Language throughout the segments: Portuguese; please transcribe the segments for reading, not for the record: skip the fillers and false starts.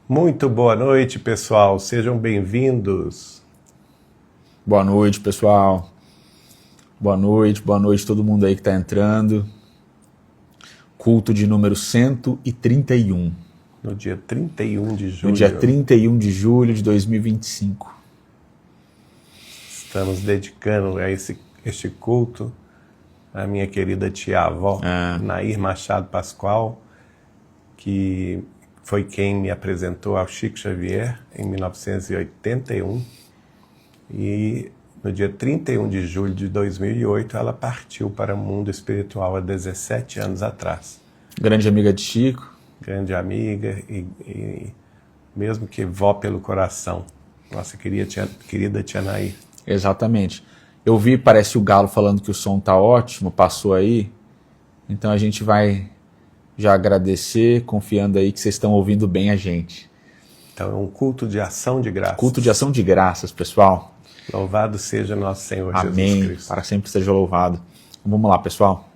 Muito boa noite, pessoal. Sejam bem-vindos. Boa noite, pessoal. Boa noite todo mundo aí que está entrando. Culto de número 131. No dia 31 de julho. No dia 31 de julho de 2025. Estamos dedicando a este culto à minha querida tia-avó, Nair Machado Pascoal, que foi quem me apresentou ao Chico Xavier em 1981. E no dia 31 de julho de 2008, ela partiu para o mundo espiritual há 17 anos atrás. Grande amiga de Chico. Grande amiga e mesmo que vó pelo coração. Nossa querida tia Nair. Exatamente. Eu vi, parece o Galo falando que o som tá ótimo, passou aí. Então a gente vai já agradecer, confiando aí que vocês estão ouvindo bem a gente. Então é um culto de ação de graças. Culto de ação de graças, pessoal. Louvado seja nosso Senhor Amém. Jesus Cristo. Para sempre seja louvado. Vamos lá, pessoal.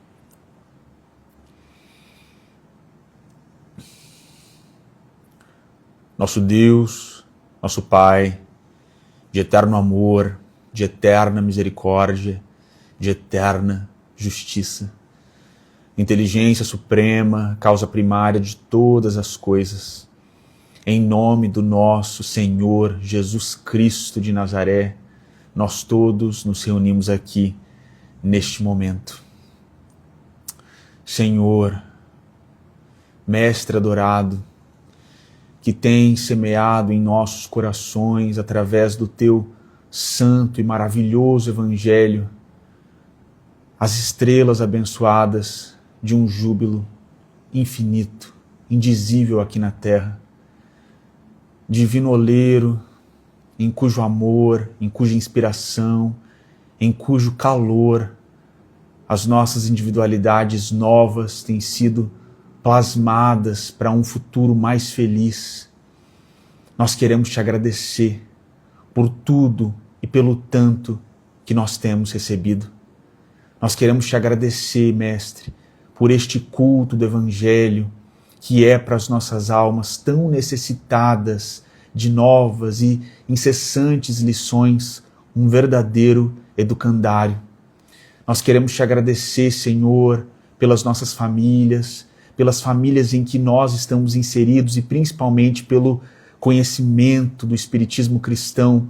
Nosso Deus, nosso Pai, de eterno amor, de eterna misericórdia, de eterna justiça, inteligência suprema, causa primária de todas as coisas, em nome do nosso Senhor Jesus Cristo de Nazaré, nós todos nos reunimos aqui neste momento. Senhor, Mestre adorado, que tem semeado em nossos corações, através do teu santo e maravilhoso Evangelho, as estrelas abençoadas de um júbilo infinito, indizível aqui na terra. Divino oleiro, em cujo amor, em cuja inspiração, em cujo calor, as nossas individualidades novas têm sido plasmadas para um futuro mais feliz. Nós queremos te agradecer por tudo e pelo tanto que nós temos recebido. Nós queremos te agradecer, Mestre, por este culto do Evangelho, que é para as nossas almas tão necessitadas de novas e incessantes lições, um verdadeiro educandário. Nós queremos te agradecer, Senhor, pelas nossas famílias, pelas famílias em que nós estamos inseridos e principalmente pelo conhecimento do Espiritismo cristão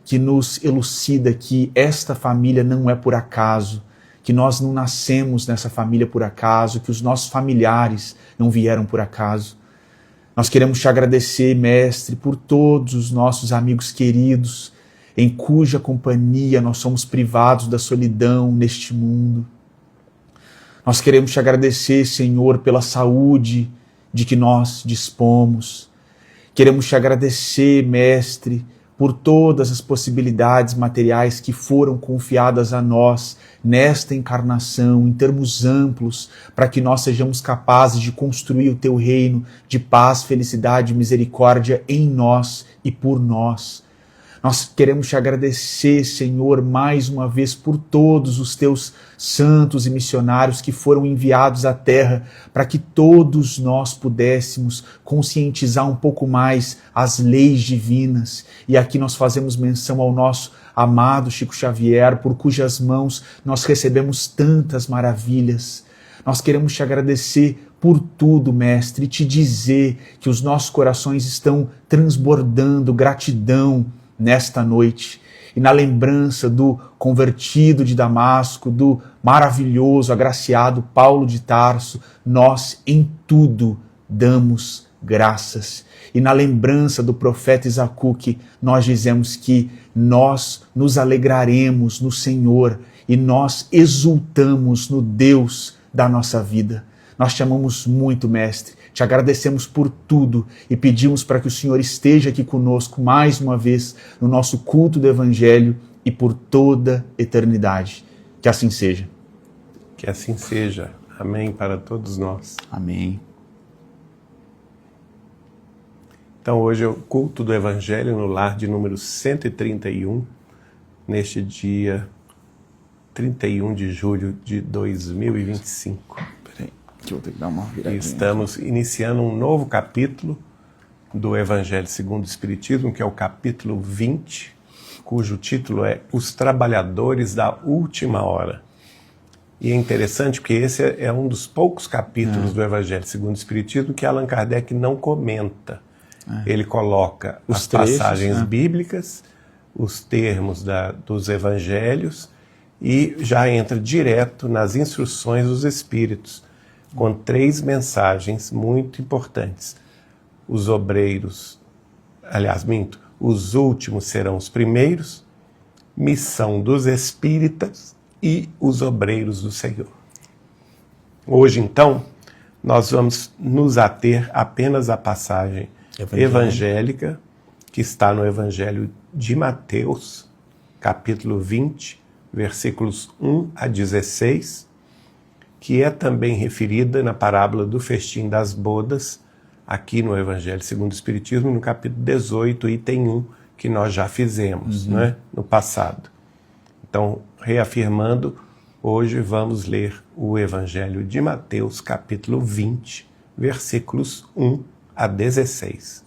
que nos elucida que esta família não é por acaso, que nós não nascemos nessa família por acaso, que os nossos familiares não vieram por acaso. Nós queremos te agradecer, Mestre, por todos os nossos amigos queridos, em cuja companhia nós somos privados da solidão neste mundo. Nós queremos te agradecer, Senhor, pela saúde de que nós dispomos. Queremos te agradecer, Mestre, por todas as possibilidades materiais que foram confiadas a nós nesta encarnação, em termos amplos, para que nós sejamos capazes de construir o teu reino de paz, felicidade e misericórdia em nós e por nós. Nós queremos te agradecer, Senhor, mais uma vez por todos os teus santos e missionários que foram enviados à Terra para que todos nós pudéssemos conscientizar um pouco mais as leis divinas. E aqui nós fazemos menção ao nosso amado Chico Xavier, por cujas mãos nós recebemos tantas maravilhas. Nós queremos te agradecer por tudo, Mestre, e te dizer que os nossos corações estão transbordando gratidão nesta noite, e na lembrança do convertido de Damasco, do maravilhoso, agraciado Paulo de Tarso, nós em tudo damos graças. E na lembrança do profeta Isacuque, nós dizemos que nós nos alegraremos no Senhor e nós exultamos no Deus da nossa vida. Nós te amamos muito, Mestre, te agradecemos por tudo e pedimos para que o Senhor esteja aqui conosco mais uma vez no nosso culto do Evangelho e por toda eternidade. Que assim seja. Que assim seja. Amém para todos nós. Amém. Então hoje é o culto do Evangelho no lar de número 131, neste dia 31 de julho de 2025. Peraí, que eu vou ter que dar uma viradinha. E estamos iniciando um novo capítulo do Evangelho segundo o Espiritismo, que é o capítulo 20, cujo título é Os Trabalhadores da Última Hora. E é interessante porque esse é um dos poucos capítulos do Evangelho segundo o Espiritismo que Allan Kardec não comenta. Ele coloca as passagens bíblicas, os termos dos evangelhos e já entra direto nas instruções dos Espíritos, com 3 mensagens muito importantes. Os obreiros, os últimos serão os primeiros, missão dos espíritas e os obreiros do Senhor. Hoje, então, nós vamos nos ater apenas à passagem evangélica, que está no Evangelho de Mateus, capítulo 20, versículos 1 a 16, que é também referida na parábola do festim das bodas, aqui no Evangelho segundo o Espiritismo, no capítulo 18, item 1, que nós já fizemos, né, no passado. Então, reafirmando, hoje vamos ler o Evangelho de Mateus, capítulo 20, versículos 1 a 16.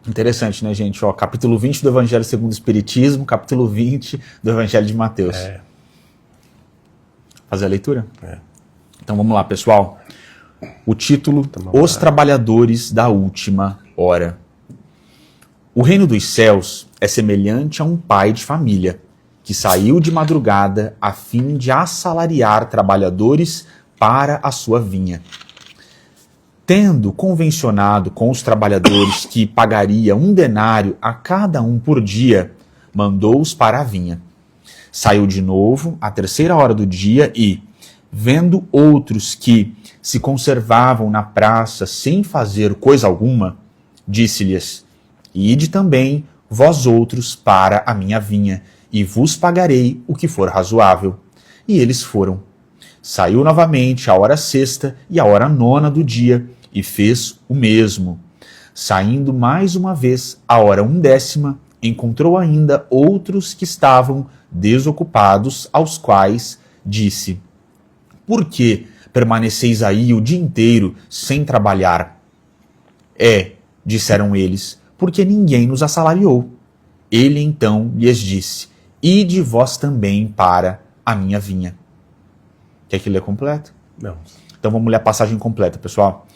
Interessante, né, gente? Ó, capítulo 20 do Evangelho segundo o Espiritismo, capítulo 20 do Evangelho de Mateus. Fazer a leitura? Então vamos lá, pessoal. O título, Os Trabalhadores da Última Hora. O reino dos céus é semelhante a um pai de família, que saiu de madrugada a fim de assalariar trabalhadores para a sua vinha. Tendo convencionado com os trabalhadores que pagaria 1 denário a cada um por dia, mandou-os para a vinha. Saiu de novo à 3ª hora do dia e, vendo outros que se conservavam na praça sem fazer coisa alguma, disse-lhes: Ide também vós outros para a minha vinha, e vos pagarei o que for razoável. E eles foram. Saiu novamente à hora 6ª e à hora 9ª do dia, e fez o mesmo. Saindo mais uma vez à hora 1/10, encontrou ainda outros que estavam desocupados, aos quais disse: Por que permaneceis aí o dia inteiro sem trabalhar? Disseram eles, porque ninguém nos assalariou. Ele então lhes disse: Ide vós também para a minha vinha. Quer que lê completo? Não. Então vamos ler a passagem completa, pessoal.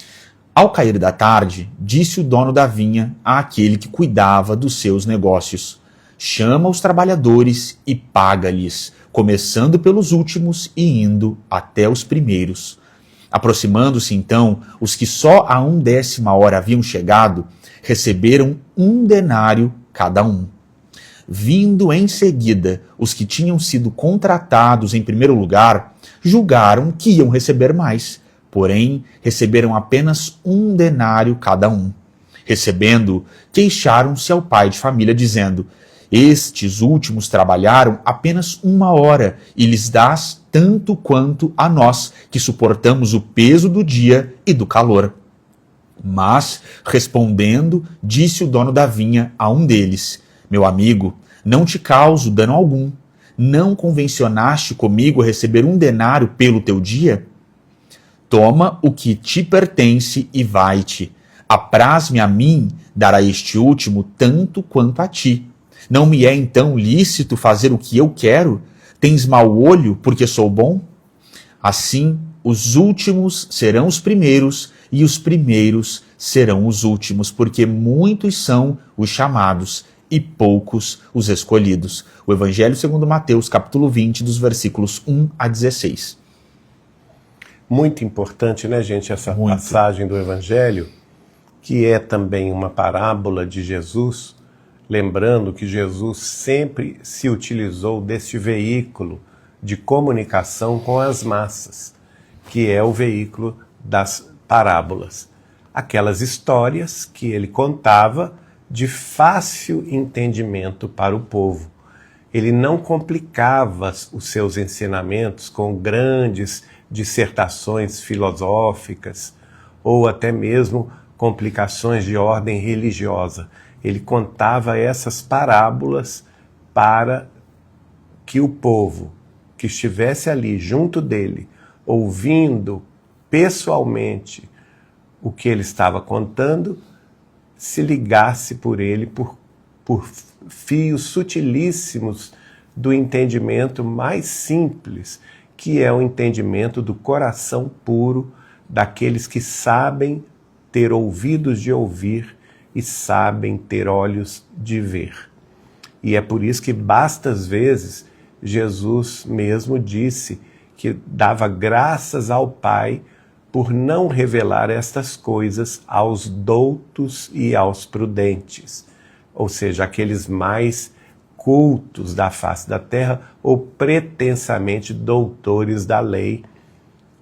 Ao cair da tarde, disse o dono da vinha àquele que cuidava dos seus negócios: Chama os trabalhadores e paga-lhes, começando pelos últimos e indo até os primeiros. Aproximando-se então, os que só à 1/10 hora haviam chegado, receberam 1 denário cada um. Vindo em seguida, os que tinham sido contratados em primeiro lugar, julgaram que iam receber mais. Porém, receberam apenas 1 denário cada um. Recebendo, queixaram-se ao pai de família, dizendo: Estes últimos trabalharam apenas 1 hora, e lhes dás tanto quanto a nós, que suportamos o peso do dia e do calor. Mas, respondendo, disse o dono da vinha a um deles: Meu amigo, não te causo dano algum. Não convencionaste comigo a receber 1 denário pelo teu dia? Toma o que te pertence e vai-te. Apraz-me a mim dar a este último tanto quanto a ti. Não me é então lícito fazer o que eu quero? Tens mau olho porque sou bom? Assim, os últimos serão os primeiros e os primeiros serão os últimos, porque muitos são os chamados e poucos os escolhidos. O Evangelho segundo Mateus, capítulo 20, dos versículos 1 a 16. Muito importante, né, gente, essa passagem do Evangelho, que é também uma parábola de Jesus, lembrando que Jesus sempre se utilizou deste veículo de comunicação com as massas, que é o veículo das parábolas. Aquelas histórias que ele contava de fácil entendimento para o povo. Ele não complicava os seus ensinamentos com grandes dissertações filosóficas ou até mesmo complicações de ordem religiosa. Ele contava essas parábolas para que o povo que estivesse ali junto dele, ouvindo pessoalmente o que ele estava contando, se ligasse por ele por fios sutilíssimos do entendimento mais simples, que é o entendimento do coração puro daqueles que sabem ter ouvidos de ouvir e sabem ter olhos de ver. E é por isso que bastas vezes Jesus mesmo disse que dava graças ao Pai por não revelar estas coisas aos doutos e aos prudentes, ou seja, aqueles mais cultos da face da terra ou pretensamente doutores da lei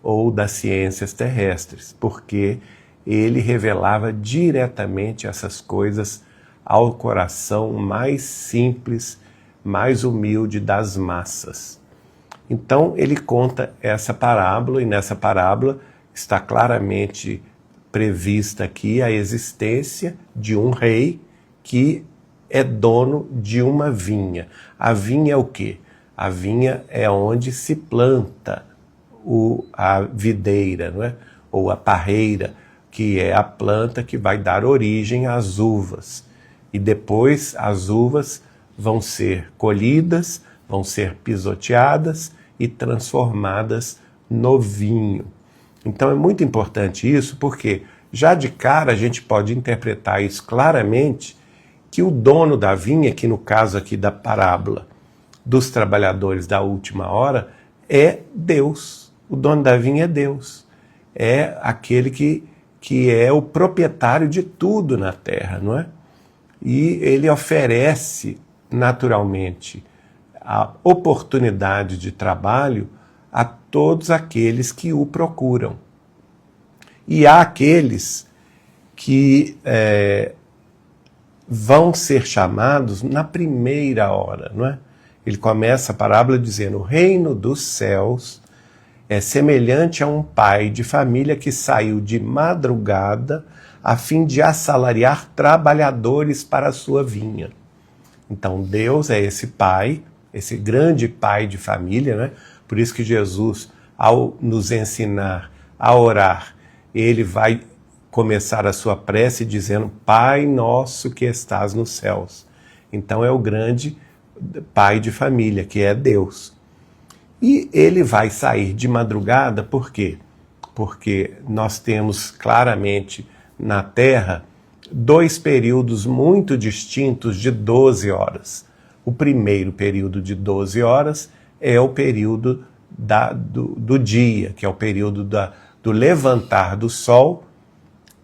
ou das ciências terrestres, porque ele revelava diretamente essas coisas ao coração mais simples, mais humilde das massas. Então ele conta essa parábola, e nessa parábola está claramente prevista aqui a existência de um rei que é dono de uma vinha. A vinha é o quê? A vinha é onde se planta a videira, não é? Ou a parreira, que é a planta que vai dar origem às uvas. E depois as uvas vão ser colhidas, vão ser pisoteadas e transformadas no vinho. Então é muito importante isso, porque já de cara a gente pode interpretar isso claramente, que o dono da vinha, que no caso aqui da parábola dos trabalhadores da última hora, é Deus. O dono da vinha é Deus. É aquele que é o proprietário de tudo na terra, não é? E ele oferece naturalmente a oportunidade de trabalho a todos aqueles que o procuram. E há aqueles que vão ser chamados na primeira hora, não é? Ele começa a parábola dizendo: o reino dos céus é semelhante a um pai de família que saiu de madrugada a fim de assalariar trabalhadores para a sua vinha. Então Deus é esse pai, esse grande pai de família, né? Por isso que Jesus, ao nos ensinar a orar, ele vai começar a sua prece dizendo: Pai nosso que estás nos céus. Então é o grande pai de família, que é Deus. E ele vai sair de madrugada, por quê? Porque nós temos claramente na Terra dois períodos muito distintos de 12 horas. O primeiro período de 12 horas é o período do dia, que é o período do levantar do sol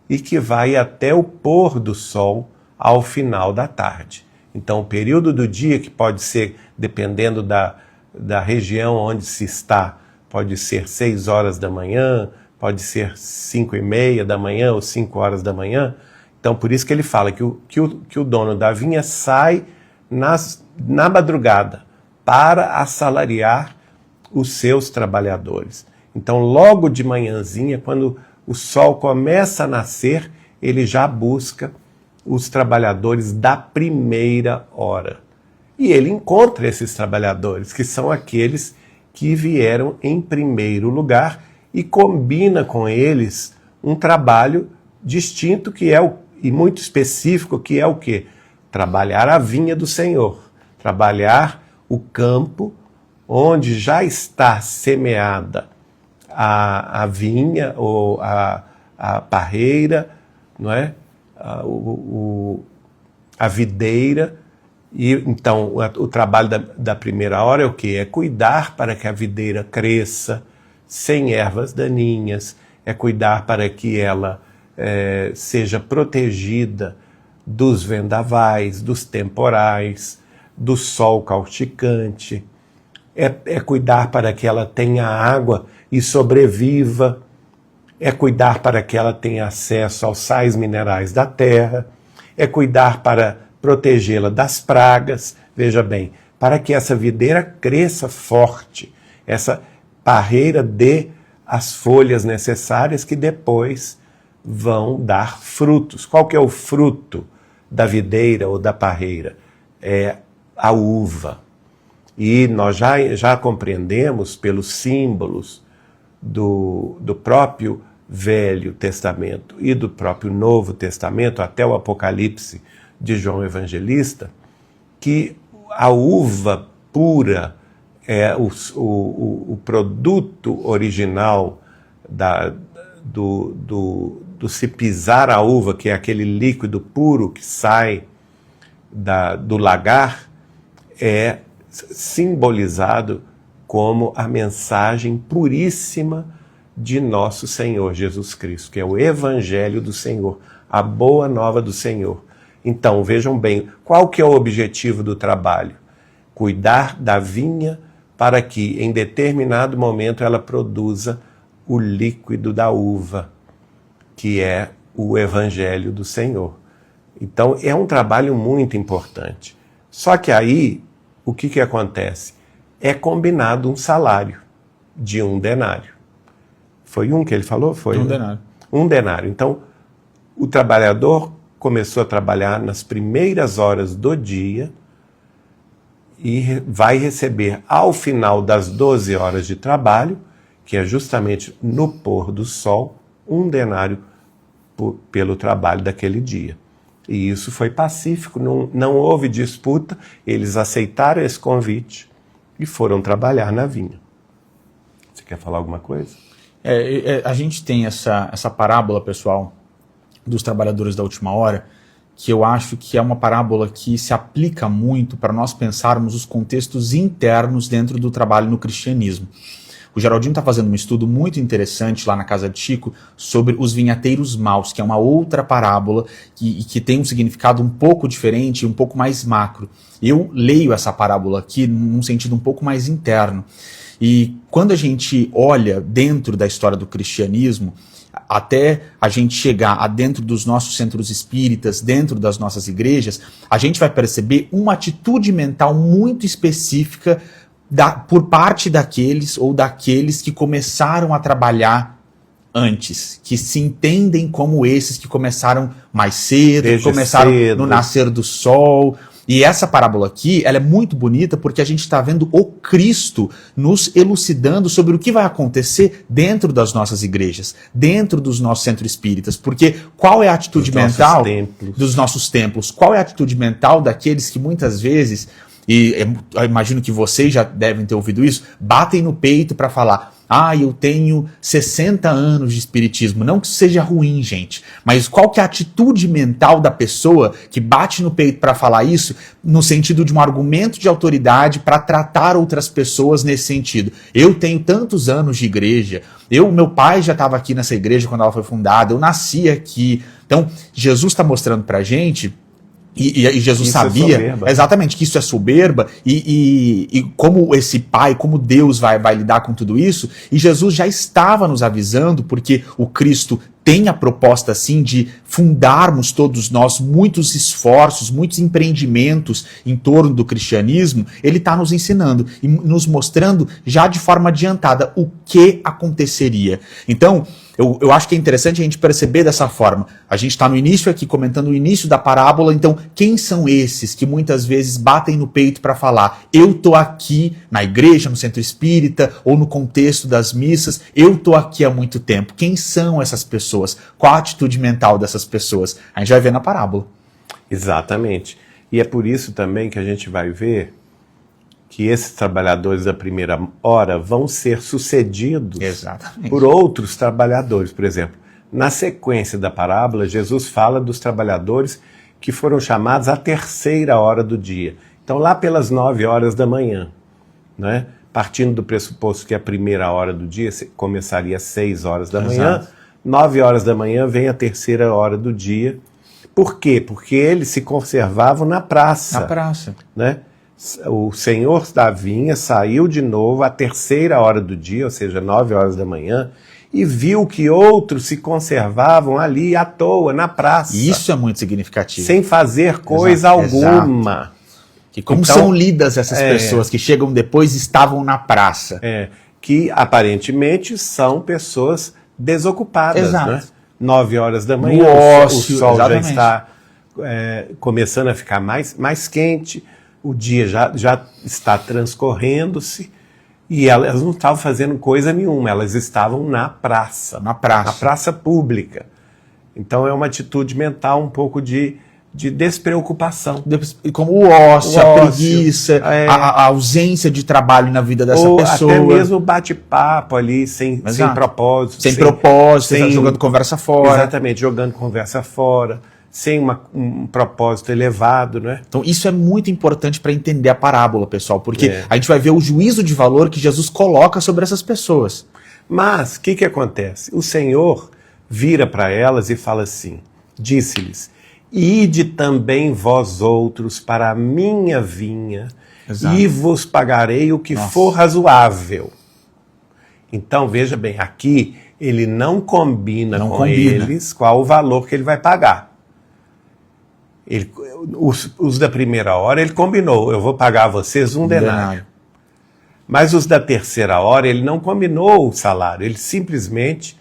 e que vai até o pôr do sol ao final da tarde. Então o período do dia, que pode ser, dependendo da região onde se está, pode ser 6 horas da manhã, pode ser 5:30 da manhã ou 5 horas da manhã. Então por isso que ele fala que o dono da vinha sai na madrugada para assalariar os seus trabalhadores. Então logo de manhãzinha, quando o sol começa a nascer, ele já busca os trabalhadores da primeira hora. E ele encontra esses trabalhadores, que são aqueles que vieram em primeiro lugar, e combina com eles um trabalho distinto e muito específico, que é o quê? Trabalhar a vinha do Senhor, trabalhar o campo onde já está semeada a vinha ou a parreira, não é? A videira. E então o trabalho da primeira hora é o quê? É cuidar para que a videira cresça sem ervas daninhas, é cuidar para que ela seja protegida dos vendavais, dos temporais, do sol causticante, é cuidar para que ela tenha água e sobreviva, é cuidar para que ela tenha acesso aos sais minerais da terra, é cuidar para protegê-la das pragas, veja bem, para que essa videira cresça forte, essa parreira dê as folhas necessárias que depois vão dar frutos. Qual que é o fruto da videira ou da parreira? É a uva. E nós já compreendemos pelos símbolos do próprio Velho Testamento e do próprio Novo Testamento, até o Apocalipse de João Evangelista, que a uva pura é o produto original do se pisar a uva, que é aquele líquido puro que sai do lagar, é simbolizado como a mensagem puríssima de nosso Senhor Jesus Cristo, que é o Evangelho do Senhor, a boa nova do Senhor. Então, vejam bem, qual que é o objetivo do trabalho? Cuidar da vinha para que, em determinado momento, ela produza o líquido da uva, que é o Evangelho do Senhor. Então, é um trabalho muito importante. Só que aí, o que acontece? É combinado um salário de 1 denário. Foi que ele falou? Foi 1 denário. 1 denário. Então, o trabalhador começou a trabalhar nas primeiras horas do dia e vai receber, ao final das 12 horas de trabalho, que é justamente no pôr do sol, 1 denário pelo trabalho daquele dia. E isso foi pacífico, não houve disputa, eles aceitaram esse convite e foram trabalhar na vinha. Você quer falar alguma coisa? A gente tem essa parábola, pessoal, dos trabalhadores da última hora, que eu acho que é uma parábola que se aplica muito para nós pensarmos os contextos internos dentro do trabalho no cristianismo. O Geraldinho está fazendo um estudo muito interessante lá na casa de Chico sobre os vinhateiros maus, que é uma outra parábola que tem um significado um pouco diferente, um pouco mais macro. Eu leio essa parábola aqui num sentido um pouco mais interno. E quando a gente olha dentro da história do cristianismo, até a gente chegar a dentro dos nossos centros espíritas, dentro das nossas igrejas, a gente vai perceber uma atitude mental muito específica por parte daqueles que começaram a trabalhar antes, que se entendem como esses que começaram mais cedo, que começaram no nascer do sol. E essa parábola aqui, ela é muito bonita porque a gente está vendo o Cristo nos elucidando sobre o que vai acontecer dentro das nossas igrejas, dentro dos nossos centros espíritas. Porque qual é a atitude mental dos nossos templos? Qual é a atitude mental daqueles que muitas vezes, e eu imagino que vocês já devem ter ouvido isso, batem no peito para falar: eu tenho 60 anos de espiritismo. Não que isso seja ruim, gente, mas qual que é a atitude mental da pessoa que bate no peito para falar isso, no sentido de um argumento de autoridade para tratar outras pessoas nesse sentido? Eu tenho tantos anos de igreja, meu pai já estava aqui nessa igreja quando ela foi fundada, eu nasci aqui. Então, Jesus está mostrando para a gente, e Jesus sabia exatamente que isso é soberba, e como esse pai, como Deus vai lidar com tudo isso, e Jesus já estava nos avisando, porque o Cristo tem a proposta assim de fundarmos todos nós muitos esforços, muitos empreendimentos em torno do cristianismo. Ele está nos ensinando e nos mostrando já de forma adiantada o que aconteceria. Então, eu acho que é interessante a gente perceber dessa forma. A gente está no início aqui, comentando o início da parábola. Então, quem são esses que muitas vezes batem no peito para falar: eu estou aqui na igreja, no centro espírita, ou no contexto das missas, eu estou aqui há muito tempo? Quem são essas pessoas? Qual a atitude mental dessas pessoas? A gente vai ver na parábola. Exatamente. E é por isso também que a gente vai ver que esses trabalhadores da primeira hora vão ser sucedidos por outros trabalhadores. Por exemplo, na sequência da parábola, Jesus fala dos trabalhadores que foram chamados à terceira hora do dia. Então, lá pelas 9 horas da manhã, né? Partindo do pressuposto que a primeira hora do dia começaria às 6 horas da manhã, 9 horas da manhã vem a terceira hora do dia. Por quê? Porque eles se conservavam na praça. Na praça. Né? O senhor da vinha saiu de novo à terceira hora do dia, ou seja, 9 horas da manhã, e viu que outros se conservavam ali à toa, na praça. Isso é muito significativo. Sem fazer coisa alguma. E como então, são lidas essas pessoas que chegam depois e estavam na praça? Que aparentemente são pessoas desocupadas. Né? 9 horas da manhã, o sol já está começando a ficar mais quente, o dia já está transcorrendo-se, E elas não estavam fazendo coisa nenhuma, elas estavam na praça. Na praça. Na praça pública. Então é uma atitude mental um pouco de despreocupação. Como o ócio, a preguiça, a ausência de trabalho na vida dessa pessoa. Ou até mesmo bate-papo ali, sem propósito. Sem propósito, jogando conversa fora. Exatamente, jogando conversa fora, sem um propósito elevado, né? Então isso é muito importante para entender a parábola, pessoal, porque a gente vai ver o juízo de valor que Jesus coloca sobre essas pessoas. Mas, o que acontece? O Senhor vira para elas e fala assim, disse-lhes, ide também vós outros para a minha vinha, e vos pagarei o que for razoável. Então, veja bem, aqui ele não combina com eles qual o valor que ele vai pagar. Os da primeira hora ele combinou, eu vou pagar a vocês um denário. Mas os da terceira hora ele não combinou o salário, ele simplesmente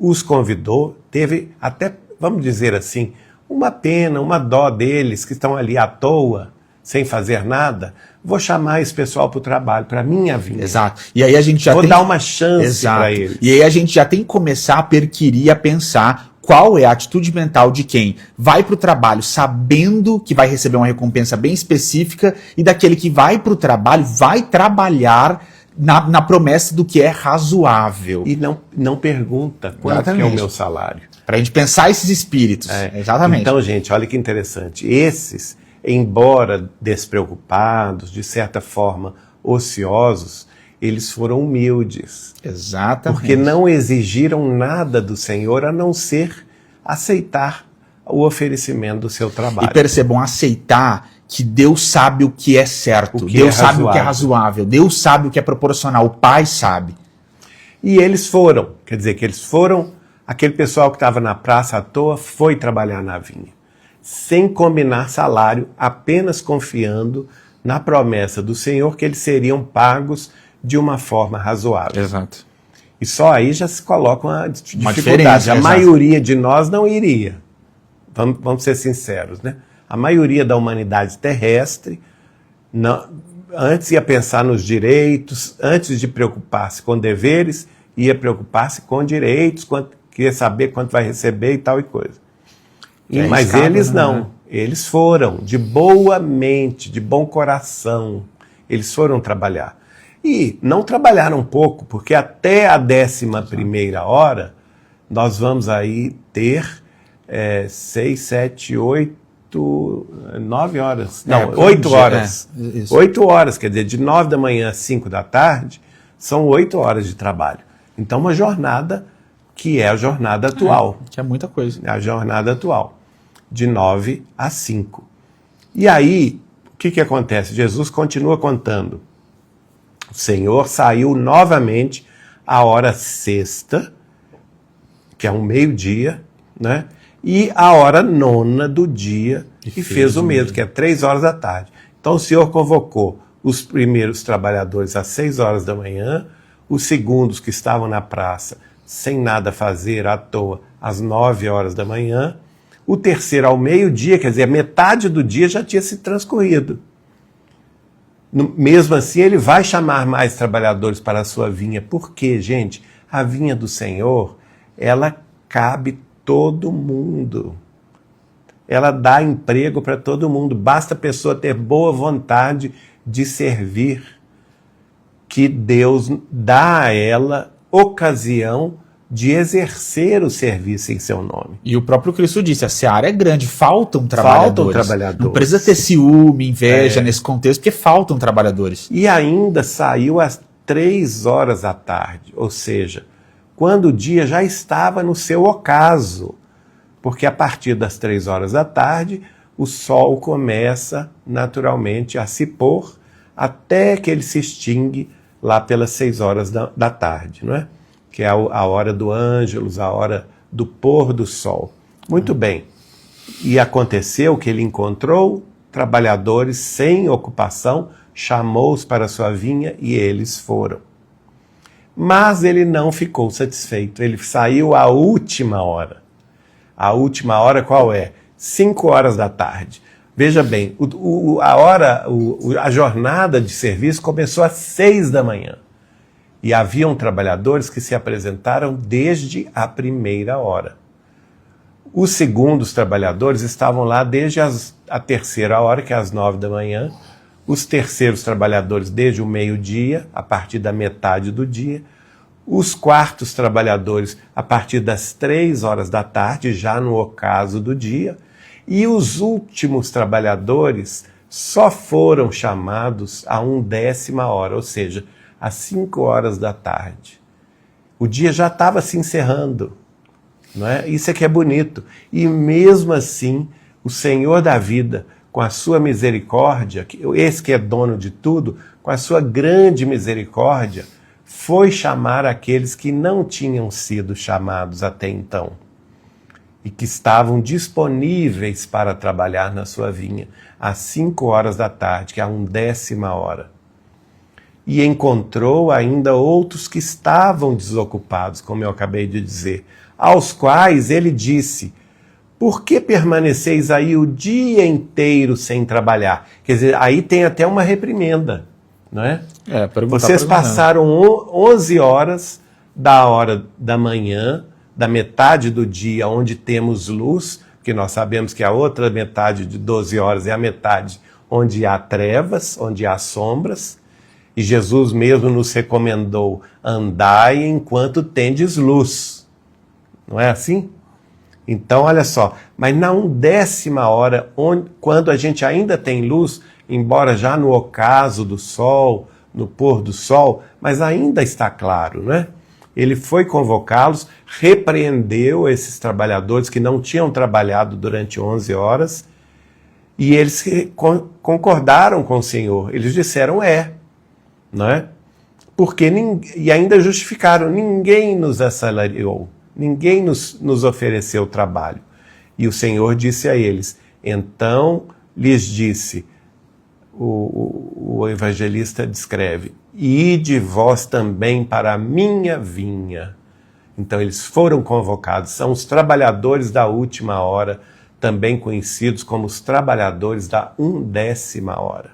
os convidou, teve até, vamos dizer assim, uma pena, uma dó deles que estão ali à toa, sem fazer nada. Vou chamar esse pessoal para o trabalho, para a minha vida. Exato. E aí a gente já vou dar uma chance para eles. E aí a gente já tem que começar a perquirir, a pensar qual é a atitude mental de quem vai para o trabalho sabendo que vai receber uma recompensa bem específica e daquele que vai para o trabalho, vai trabalhar na promessa do que é razoável. E não pergunta quanto é o meu salário. Para a gente pensar esses espíritos. Exatamente. Então, gente, olha que interessante. Esses, embora despreocupados, de certa forma ociosos, eles foram humildes. Exatamente. Porque não exigiram nada do Senhor a não ser aceitar o oferecimento do seu trabalho. E percebam, aceitar que Deus sabe o que é certo, Deus sabe o que é razoável, Deus sabe o que é proporcional, o Pai sabe. E eles foram, quer dizer que eles foram, aquele pessoal que estava na praça à toa foi trabalhar na vinha, sem combinar salário, apenas confiando na promessa do Senhor que eles seriam pagos de uma forma razoável. Exato. E só aí já se coloca uma dificuldade. A maioria de nós não iria. Vamos ser sinceros, né? A maioria da humanidade terrestre antes ia pensar nos direitos, antes de preocupar-se com deveres, ia preocupar-se com direitos, queria saber quanto vai receber e tal e coisa. Mas eles não. Eles foram de boa mente, de bom coração. Eles foram trabalhar. E não trabalharam pouco, porque até a 11ª hora, nós vamos aí ter 6, 7, 8, 9 horas. Não, 8 horas. 8 horas, quer dizer, de 9 da manhã às 5 da tarde, são 8 horas de trabalho. Então, uma jornada que é a jornada atual. Que é muita coisa. É a jornada atual, de 9 a 5. E aí, o que acontece? Jesus continua contando. O Senhor saiu novamente à hora sexta, que é um meio-dia, né? E a hora 9ª do dia, e fez o mesmo, que é 3 horas da tarde. Então o Senhor convocou os primeiros trabalhadores às 6 horas da manhã, os segundos que estavam na praça sem nada fazer, à toa, às 9 horas da manhã, o terceiro ao meio-dia, quer dizer, metade do dia já tinha se transcorrido. Mesmo assim, ele vai chamar mais trabalhadores para a sua vinha. Por quê, gente? A vinha do Senhor, ela cabe todo mundo. Ela dá emprego para todo mundo. Basta a pessoa ter boa vontade de servir, que Deus dá a ela ocasião de exercer o serviço em seu nome. E o próprio Cristo disse, a seara é grande, faltam trabalhadores. Faltam trabalhadores. Não precisa ter ciúme, inveja nesse contexto, porque faltam trabalhadores. E ainda saiu às 3 horas da tarde, ou seja, quando o dia já estava no seu ocaso, porque a partir das 3 horas da tarde, o sol começa naturalmente a se pôr, até que ele se extingue lá pelas 6 horas da tarde, não é? Que é a hora do ângelus, a hora do pôr do sol. Muito bem. E aconteceu que ele encontrou trabalhadores sem ocupação, chamou-os para sua vinha e eles foram. Mas ele não ficou satisfeito. Ele saiu à última hora. A última hora qual é? 5 horas da tarde. Veja bem, a jornada de serviço começou às 6 da manhã. E haviam trabalhadores que se apresentaram desde a primeira hora. Os segundos trabalhadores estavam lá desde a terceira hora, que é às 9 da manhã. Os terceiros trabalhadores desde o meio-dia, a partir da metade do dia. Os quartos trabalhadores a partir das 3 horas da tarde, já no ocaso do dia. E os últimos trabalhadores só foram chamados a 1/10 hora, ou seja, às 5 horas da tarde. O dia já estava se encerrando. Não é? Isso é que é bonito. E mesmo assim, o Senhor da vida, com a sua misericórdia, esse que é dono de tudo, com a sua grande misericórdia, foi chamar aqueles que não tinham sido chamados até então e que estavam disponíveis para trabalhar na sua vinha às 5 horas da tarde, que é a 1/10 hora. E encontrou ainda outros que estavam desocupados, como eu acabei de dizer, aos quais ele disse: por que permaneceis aí o dia inteiro sem trabalhar? Quer dizer, aí tem até uma reprimenda, não é? Vocês passaram 11 horas da hora da manhã, da metade do dia onde temos luz, porque nós sabemos que a outra metade de 12 horas é a metade onde há trevas, onde há sombras, e Jesus mesmo nos recomendou: andai enquanto tendes luz. Não é assim? Então, olha só, mas na 1/10 hora, quando a gente ainda tem luz, embora já no ocaso do sol, no pôr do sol, mas ainda está claro, não é? Ele foi convocá-los, repreendeu esses trabalhadores que não tinham trabalhado durante 11 horas, e eles concordaram com o Senhor. Eles disseram não é? E ainda justificaram: ninguém nos assalariou, ninguém nos ofereceu trabalho. E o Senhor disse a eles: então lhes disse, o evangelista descreve: ide vós também para a minha vinha. Então eles foram convocados, são os trabalhadores da última hora, também conhecidos como os trabalhadores da 1/10 hora.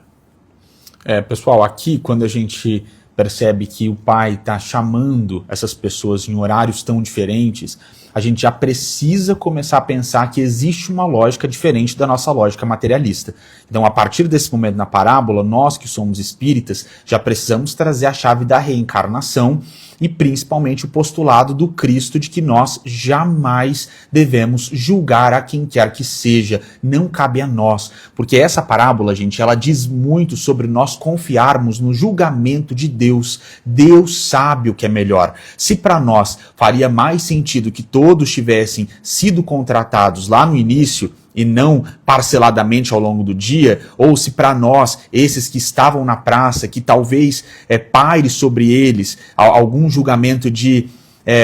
Pessoal, aqui quando a gente percebe que o Pai está chamando essas pessoas em horários tão diferentes, a gente já precisa começar a pensar que existe uma lógica diferente da nossa lógica materialista. Então, a partir desse momento na parábola, nós que somos espíritas, já precisamos trazer a chave da reencarnação e principalmente o postulado do Cristo de que nós jamais devemos julgar a quem quer que seja, não cabe a nós, porque essa parábola, gente, ela diz muito sobre nós confiarmos no julgamento de Deus. Deus sabe o que é melhor. Se para nós faria mais sentido que todos tivessem sido contratados lá no início e não parceladamente ao longo do dia, ou se para nós, esses que estavam na praça, que talvez paire sobre eles algum julgamento de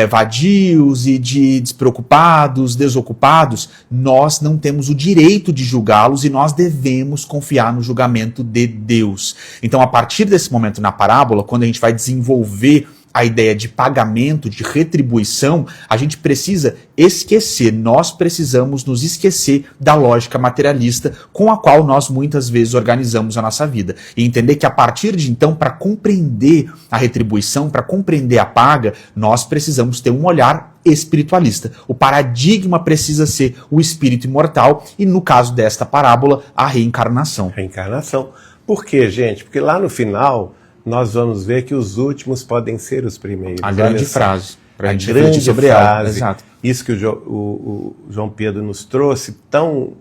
vadios e de despreocupados, desocupados, nós não temos o direito de julgá-los e nós devemos confiar no julgamento de Deus. Então, a partir desse momento na parábola, quando a gente vai desenvolver a ideia de pagamento, de retribuição, a gente precisa esquecer, nós precisamos nos esquecer da lógica materialista com a qual nós muitas vezes organizamos a nossa vida. E entender que a partir de então, para compreender a retribuição, para compreender a paga, nós precisamos ter um olhar espiritualista. O paradigma precisa ser o espírito imortal e, no caso desta parábola, a reencarnação. Reencarnação. Por quê, gente? Porque lá no final nós vamos ver que os últimos podem ser os primeiros. A grande frase. A grande sobre frase. Exato. Isso que o João Pedro nos trouxe tão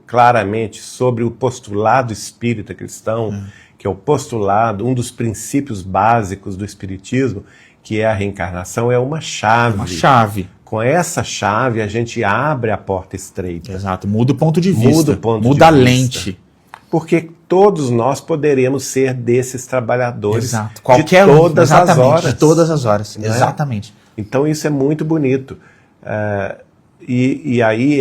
claramente sobre o postulado espírita cristão, que é o postulado, um dos princípios básicos do espiritismo, que é a reencarnação, é uma chave. Uma chave. Com essa chave a gente abre a porta estreita. Exato. Muda o ponto de vista. Muda o ponto Muda de a vista. lente. Porque todos nós poderemos ser desses trabalhadores. Exato. De todas as horas. De todas as horas. Não é? Exatamente. Então isso é muito bonito. E aí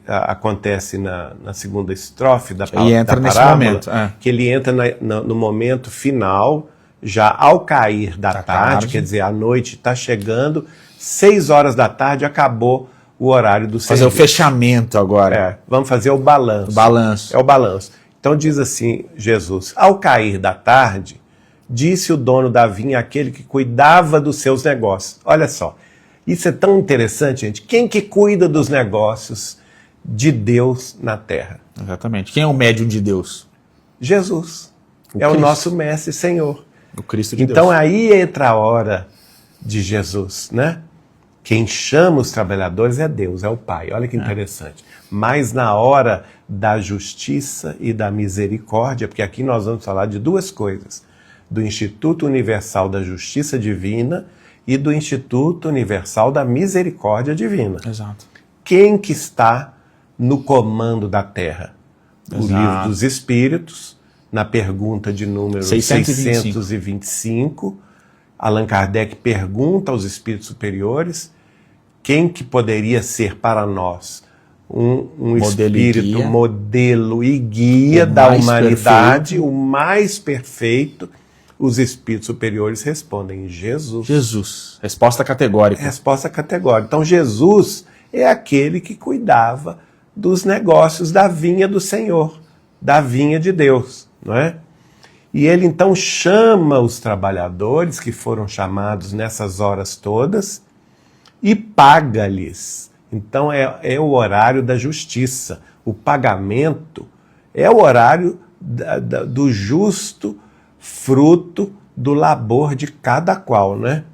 acontece na segunda estrofe da parábola. E entra nesse momento. Que ele entra no momento final, já ao cair da tarde, quer dizer, a noite está chegando, 6 horas da tarde acabou o horário do serviço. Fazer o fechamento agora. Vamos fazer o balanço. Balanço. É o balanço. Então diz assim Jesus: ao cair da tarde, disse o dono da vinha àquele que cuidava dos seus negócios. Olha só, isso é tão interessante, gente. Quem que cuida dos negócios de Deus na terra? Exatamente. Quem é o médium de Deus? Jesus. É o nosso mestre e Senhor. O Cristo de Então Deus. aí entra a hora de Jesus, né? Quem chama os trabalhadores é Deus, é o Pai. Olha que interessante. Mas na hora da justiça e da misericórdia, porque aqui nós vamos falar de duas coisas: do Instituto Universal da Justiça Divina e do Instituto Universal da Misericórdia Divina. Exato. Quem que está no comando da terra? Exato. O Livro dos Espíritos, na pergunta de número 625, Allan Kardec pergunta aos espíritos superiores quem que poderia ser para nós um espírito modelo e guia da humanidade, o mais perfeito. Os espíritos superiores respondem: Jesus. Jesus. Resposta categórica. Resposta categórica. Então Jesus é aquele que cuidava dos negócios da vinha do Senhor, da vinha de Deus, não é? E ele então chama os trabalhadores que foram chamados nessas horas todas e paga-lhes. Então é o horário da justiça. O pagamento é o horário do justo fruto do labor de cada qual, né?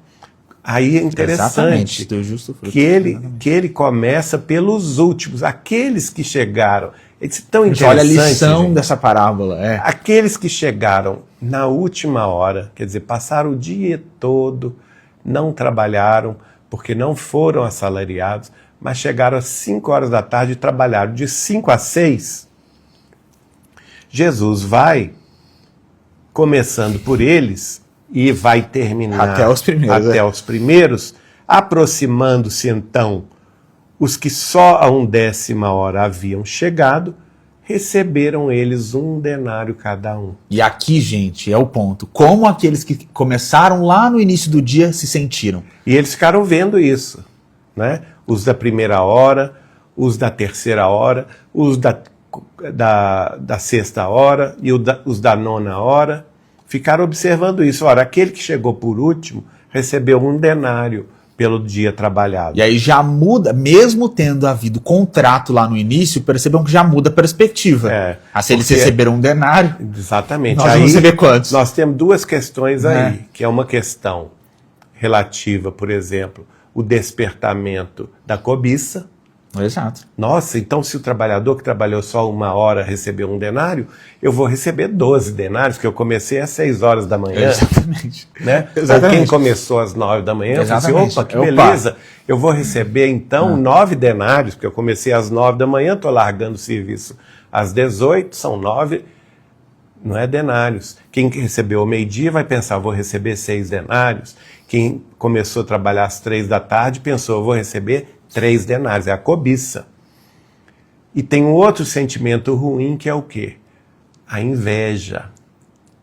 Aí é interessante do justo fruto, que ele começa pelos últimos, aqueles que chegaram. Isso é tão interessante. Olha a lição, gente, dessa parábola. Aqueles que chegaram na última hora, quer dizer, passaram o dia todo, não trabalharam, porque não foram assalariados, mas chegaram às 5 horas da tarde e trabalharam de 5 a 6. Jesus vai começando por eles e vai terminar até os primeiros, aproximando-se então os que só a 1/10 hora haviam chegado, receberam eles 1 denário cada um. E aqui, gente, é o ponto. Como aqueles que começaram lá no início do dia se sentiram? E eles ficaram vendo isso, né? Os da primeira hora, os da terceira hora, os da 6ª hora e os da 9ª hora. Ficaram observando isso. Ora, aquele que chegou por último recebeu 1 denário pelo dia trabalhado. E aí já muda, mesmo tendo havido contrato lá no início, percebam que já muda a perspectiva. Se eles receberam 1 denário, exatamente. Nós vamos receber quantos? Nós temos duas questões aí, que é uma questão relativa, por exemplo, o despertamento da cobiça. Exato. Nossa, então se o trabalhador que trabalhou só 1 hora recebeu 1 denário, eu vou receber 12 denários, porque eu comecei às 6 horas da manhã. Exatamente. Né? Exatamente. Quem começou às 9 da manhã, eu falei assim, opa, que Opa, beleza, eu vou receber então 9 denários, porque eu comecei às 9 da manhã, estou largando o serviço às 18, são 9, não é denários. Quem recebeu ao meio-dia vai pensar, vou receber 6 denários. Quem começou a trabalhar às 3 da tarde pensou, vou receber 3 denários, é a cobiça. E tem um outro sentimento ruim que é o quê? A inveja.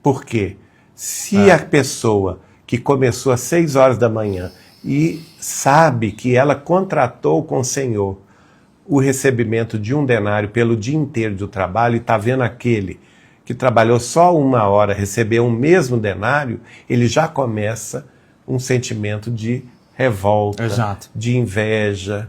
Por quê? Se a pessoa que começou às 6 horas da manhã e sabe que ela contratou com o Senhor o recebimento de 1 denário pelo dia inteiro do trabalho e está vendo aquele que trabalhou só 1 hora receber o mesmo denário, ele já começa um sentimento de revolta, Exato. de inveja,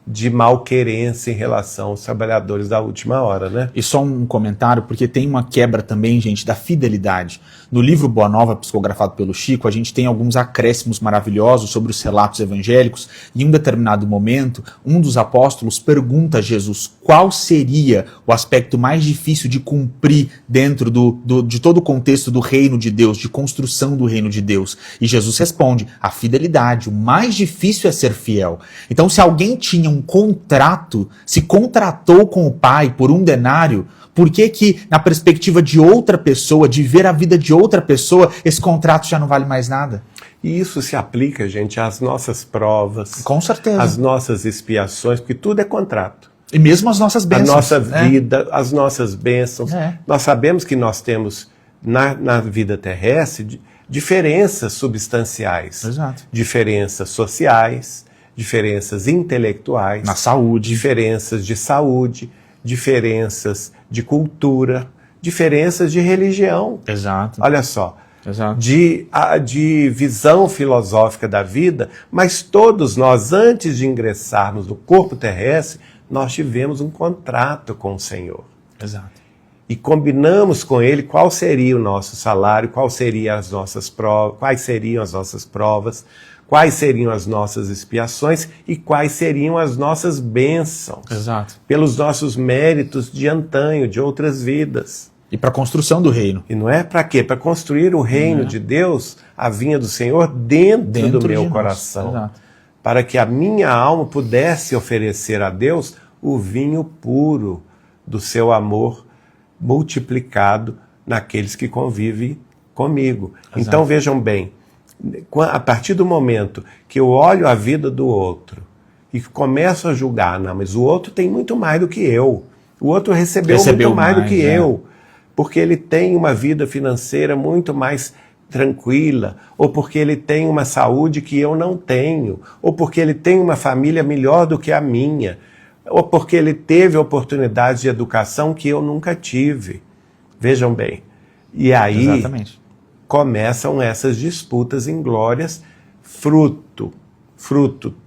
de malquerência em relação aos trabalhadores da última hora, né? E só um comentário, porque tem uma quebra também, gente, da fidelidade. No livro Boa Nova, psicografado pelo Chico, a gente tem alguns acréscimos maravilhosos sobre os relatos evangélicos, e em um determinado momento, um dos apóstolos pergunta a Jesus qual seria o aspecto mais difícil de cumprir dentro de todo o contexto do reino de Deus, de construção do reino de Deus. E Jesus responde, a fidelidade, o mais difícil é ser fiel. Então, se alguém tinha um contrato, se contratou com o Pai por 1 denário, por que na perspectiva de outra pessoa, de ver a vida de outra pessoa, esse contrato já não vale mais nada? E isso se aplica, gente, às nossas provas. Com certeza. Às nossas expiações, porque tudo é contrato. E mesmo as nossas bênçãos. A nossa vida, as nossas bênçãos. Nós sabemos que nós temos, na vida terrestre, diferenças substanciais. Exato. Diferenças sociais, diferenças intelectuais. Na saúde. Diferenças de saúde, diferenças de cultura, diferenças de religião. Exato. Olha só, Exato. de visão filosófica da vida, mas todos nós, antes de ingressarmos no corpo terrestre, nós tivemos um contrato com o Senhor. Exato. E combinamos com Ele qual seria o nosso salário, quais seriam as nossas provas, quais seriam as nossas expiações e quais seriam as nossas bênçãos. Exato. Pelos nossos méritos de antanho, de outras vidas. E para a construção do reino. E não é para quê? Para construir o reino de Deus, a vinha do Senhor, dentro do meu coração. Exato. Para que a minha alma pudesse oferecer a Deus o vinho puro do seu amor multiplicado naqueles que convivem comigo. Exato. Então vejam bem, a partir do momento que eu olho a vida do outro e começo a julgar, não, mas o outro tem muito mais do que eu. O outro recebeu muito mais do que eu. Porque ele tem uma vida financeira muito mais tranquila, ou porque ele tem uma saúde que eu não tenho, ou porque ele tem uma família melhor do que a minha, ou porque ele teve oportunidades de educação que eu nunca tive. Vejam bem. E aí Exatamente. Começam essas disputas inglórias, fruto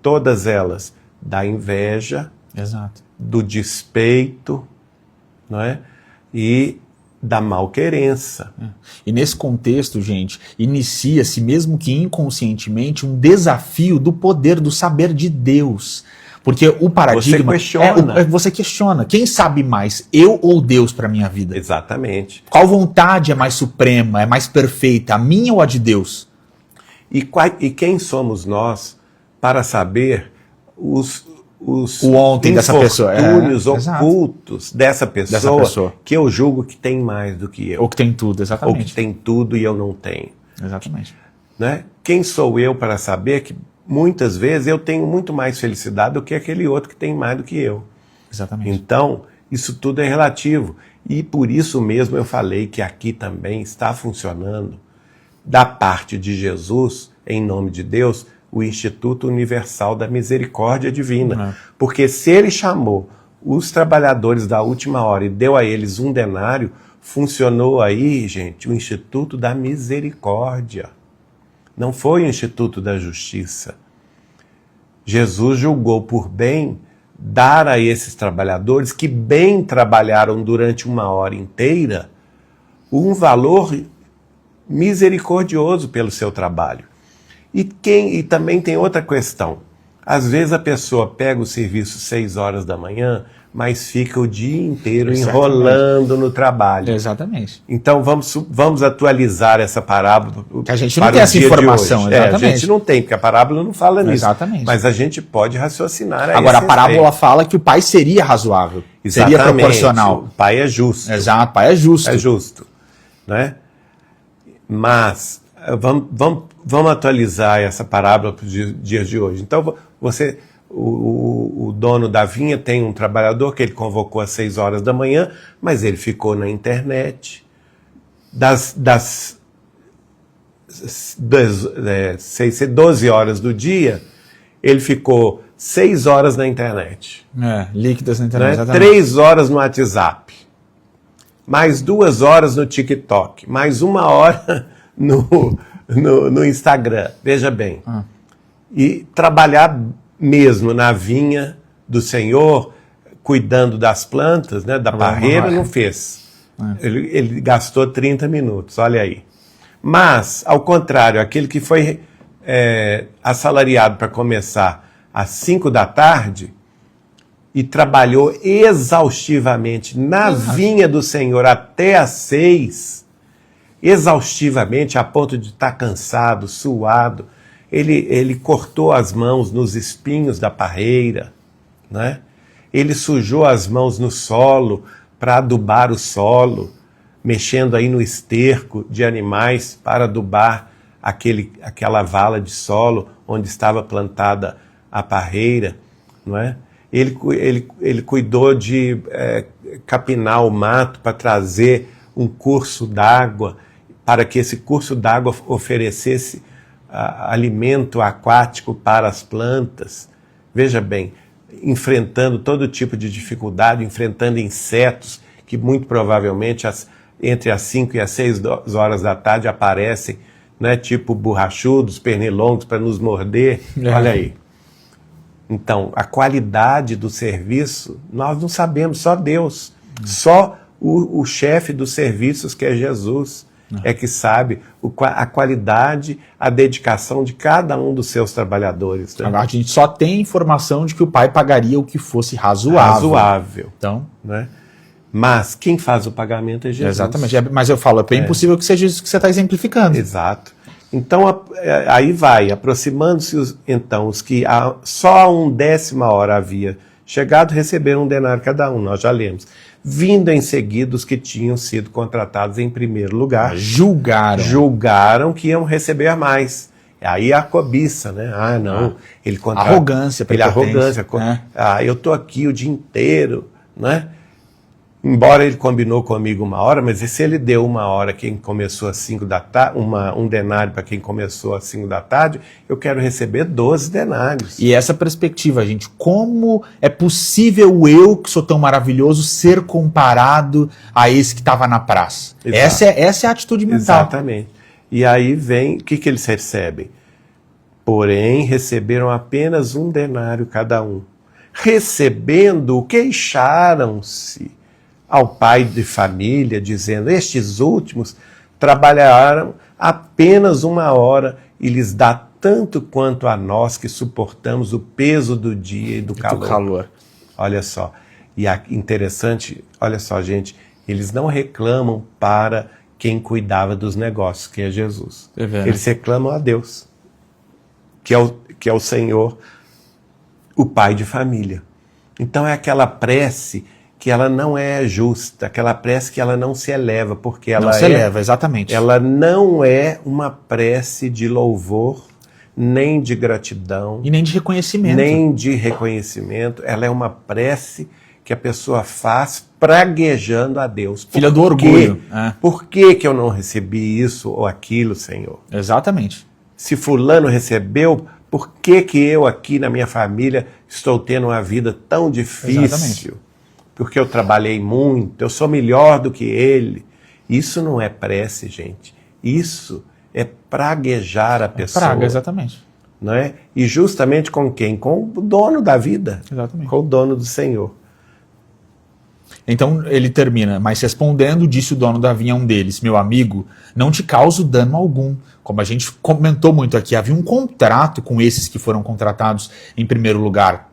todas elas, da inveja, Exato. do despeito, não é? E da malquerença. E nesse contexto, gente, inicia-se, mesmo que inconscientemente, um desafio do poder, do saber de Deus. Porque o paradigma... Você questiona. Você questiona. Quem sabe mais, eu ou Deus para minha vida? Exatamente. Qual vontade é mais suprema, é mais perfeita, a minha ou a de Deus? E quem somos nós para saber os o ontem dessa pessoa, infortúnios ocultos dessa pessoa que eu julgo que tem mais do que eu. Ou que tem tudo, exatamente. Ou que tem tudo e eu não tenho. Exatamente. Né? Quem sou eu para saber que muitas vezes eu tenho muito mais felicidade do que aquele outro que tem mais do que eu. Exatamente. Então, isso tudo é relativo. E por isso mesmo eu falei que aqui também está funcionando, da parte de Jesus, em nome de Deus, o Instituto Universal da Misericórdia Divina. Porque se ele chamou os trabalhadores da última hora e deu a eles um denário, funcionou aí, gente, o Instituto da Misericórdia. Não foi o Instituto da Justiça. Jesus julgou por bem dar a esses trabalhadores que bem trabalharam durante uma hora inteira um valor misericordioso pelo seu trabalho. E também tem outra questão. Às vezes a pessoa pega o serviço 6 horas da manhã, mas fica o dia inteiro enrolando no trabalho. Exatamente. Então vamos atualizar essa parábola. Que a gente não tem essa informação, exatamente. A gente não tem, porque a parábola não fala nisso. Exatamente. Mas a gente pode raciocinar a Agora, a parábola fala que o pai seria razoável. Exatamente. Seria proporcional. O pai é justo. Exato, o pai é justo. É justo. Né? Mas vamos atualizar essa parábola para os dias de hoje. Então, o dono da vinha tem um trabalhador que ele convocou às 6 horas da manhã, mas ele ficou na internet. Das 12 horas do dia, ele ficou 6 horas na internet. Líquidas na internet, né? exatamente. 3 horas no WhatsApp. Mais 2 horas no TikTok. Mais 1 hora no Instagram. Veja bem. E trabalhar mesmo na vinha do Senhor, cuidando das plantas, né, da parreira, não fez. Ele gastou 30 minutos, olha aí. Mas, ao contrário, aquele que foi assalariado para começar às 5 da tarde e trabalhou exaustivamente na vinha do Senhor até às 6, exaustivamente, a ponto de estar cansado, suado, ele cortou as mãos nos espinhos da parreira, né? Ele sujou as mãos no solo para adubar o solo, mexendo aí no esterco de animais para adubar aquela vala de solo onde estava plantada a parreira, não é? Ele cuidou de capinar o mato para trazer um curso d'água, para que esse curso d'água oferecesse alimento aquático para as plantas. Veja bem, enfrentando todo tipo de dificuldade, enfrentando insetos que muito provavelmente entre as 5 e as 6 horas da tarde aparecem, né, tipo borrachudos, pernilongos para nos morder. Olha aí. Então, a qualidade do serviço, nós não sabemos, só Deus. Só o chefe dos serviços, que é Jesus, é que sabe a qualidade, a dedicação de cada um dos seus trabalhadores. Né? A gente só tem informação de que o pai pagaria o que fosse razoável. Então, né? Mas quem faz o pagamento é Jesus. Exatamente. Mas eu falo, é bem possível que seja isso que você está exemplificando. Exato. Então, aí vai, aproximando-se, então, os que só a 1/10 hora havia chegado, receberam 1 denário cada um, nós já lemos. Vindo em seguida os que tinham sido contratados em primeiro lugar. Julgaram que iam receber mais. Aí a cobiça, né? Ah, não. Ele arrogância. Eu estou aqui o dia inteiro, né? Embora ele combinou comigo 1 hora, mas e se ele deu 1 hora quem começou às 5 da tarde, 1 denário para quem começou às 5 da tarde, eu quero receber 12 denários. E essa perspectiva, gente, como é possível eu, que sou tão maravilhoso, ser comparado a esse que estava na praça? Essa é a atitude mental. Exatamente. E aí vem, o que eles recebem? Porém, receberam apenas 1 denário cada um. Recebendo, queixaram-se ao pai de família, dizendo, estes últimos trabalharam apenas 1 hora e lhes dá tanto quanto a nós que suportamos o peso do dia e do calor. Olha só, e interessante, olha só, gente, eles não reclamam para quem cuidava dos negócios, que é Jesus. Eles reclamam a Deus, que é o Senhor, o pai de família. Então é aquela prece que ela não é justa, aquela prece que ela não se eleva, porque ela exatamente. Ela não é uma prece de louvor, nem de gratidão. E nem de reconhecimento. Ela é uma prece que a pessoa faz praguejando a Deus. Filha do orgulho. Por que eu não recebi isso ou aquilo, Senhor? Exatamente. Se fulano recebeu, por que eu aqui na minha família estou tendo uma vida tão difícil? Exatamente. Porque eu trabalhei muito, eu sou melhor do que ele. Isso não é prece, gente. Isso é praguejar a pessoa. Praga, exatamente. Não é? E justamente com quem? Com o dono da vida. Exatamente. Com o dono do Senhor. Então ele termina, mas respondendo, disse o dono da vinha a um deles, meu amigo, não te causo dano algum. Como a gente comentou muito aqui, havia um contrato com esses que foram contratados em primeiro lugar.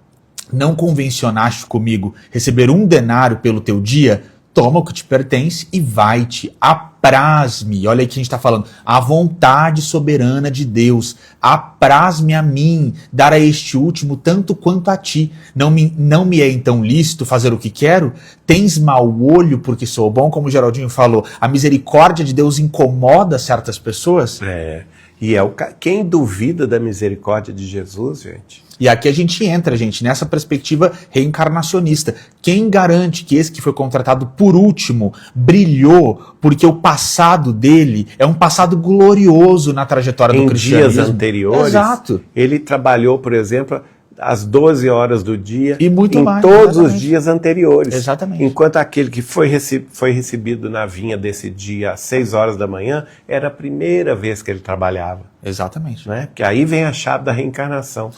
Não convencionaste comigo receber 1 denário pelo teu dia? Toma o que te pertence e vai-te. Apraz-me. Olha aí que a gente está falando. A vontade soberana de Deus. Apraz-me a mim, dar a este último tanto quanto a ti. Não me é então lícito fazer o que quero? Tens mau olho porque sou bom? Como o Geraldinho falou, a misericórdia de Deus incomoda certas pessoas? E quem duvida da misericórdia de Jesus, gente? E aqui a gente entra, gente, nessa perspectiva reencarnacionista. Quem garante que esse que foi contratado por último brilhou porque o passado dele é um passado glorioso na trajetória do cristianismo? Em dias anteriores, exato, ele trabalhou, por exemplo, às 12 horas do dia e muito em mais, todos exatamente. Os dias anteriores. Exatamente. Enquanto aquele que foi recebido na vinha desse dia às 6 horas da manhã, era a primeira vez que ele trabalhava. Exatamente. Né? Porque aí vem a chave da reencarnação.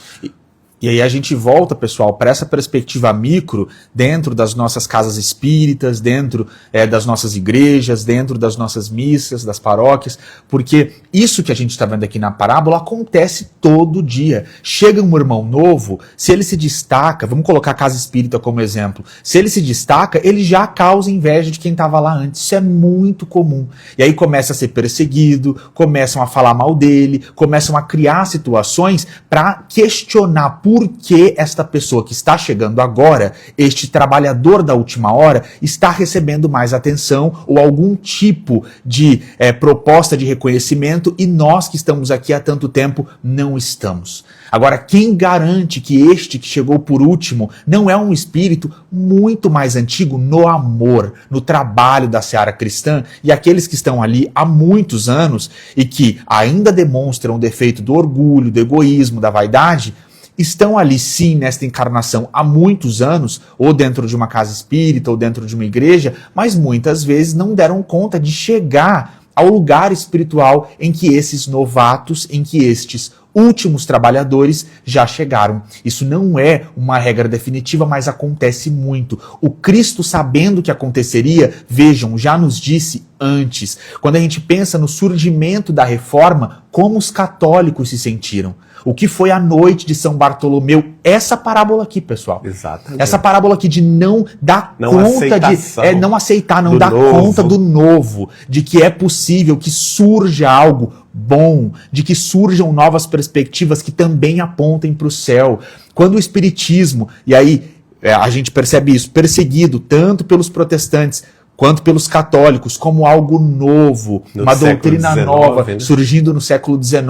E aí a gente volta, pessoal, para essa perspectiva micro, dentro das nossas casas espíritas, dentro das nossas igrejas, dentro das nossas missas, das paróquias, porque isso que a gente está vendo aqui na parábola acontece todo dia. Chega um irmão novo, se ele se destaca, vamos colocar a casa espírita como exemplo, se ele se destaca, ele já causa inveja de quem estava lá antes. Isso é muito comum. E aí começa a ser perseguido, começam a falar mal dele, começam a criar situações para questionar por que esta pessoa que está chegando agora, este trabalhador da última hora, está recebendo mais atenção ou algum tipo de proposta de reconhecimento e nós que estamos aqui há tanto tempo não estamos. Agora, quem garante que este que chegou por último não é um espírito muito mais antigo no amor, no trabalho da seara cristã, e aqueles que estão ali há muitos anos e que ainda demonstram o defeito do orgulho, do egoísmo, da vaidade, estão ali sim nesta encarnação há muitos anos, ou dentro de uma casa espírita, ou dentro de uma igreja, mas muitas vezes não deram conta de chegar ao lugar espiritual em que esses novatos, em que estes últimos trabalhadores já chegaram. Isso não é uma regra definitiva, mas acontece muito. O Cristo, sabendo que aconteceria, vejam, já nos disse antes. Quando a gente pensa no surgimento da reforma, como os católicos se sentiram. O que foi a noite de São Bartolomeu? Essa parábola aqui, pessoal. Exatamente. Essa parábola aqui de não dar conta de... não aceitar, não dar conta do novo, de que é possível que surja algo bom, de que surjam novas perspectivas que também apontem para o céu. Quando o Espiritismo, e aí a gente percebe isso, perseguido tanto pelos protestantes quanto pelos católicos, como algo novo, uma doutrina nova, né? Surgindo no século XIX,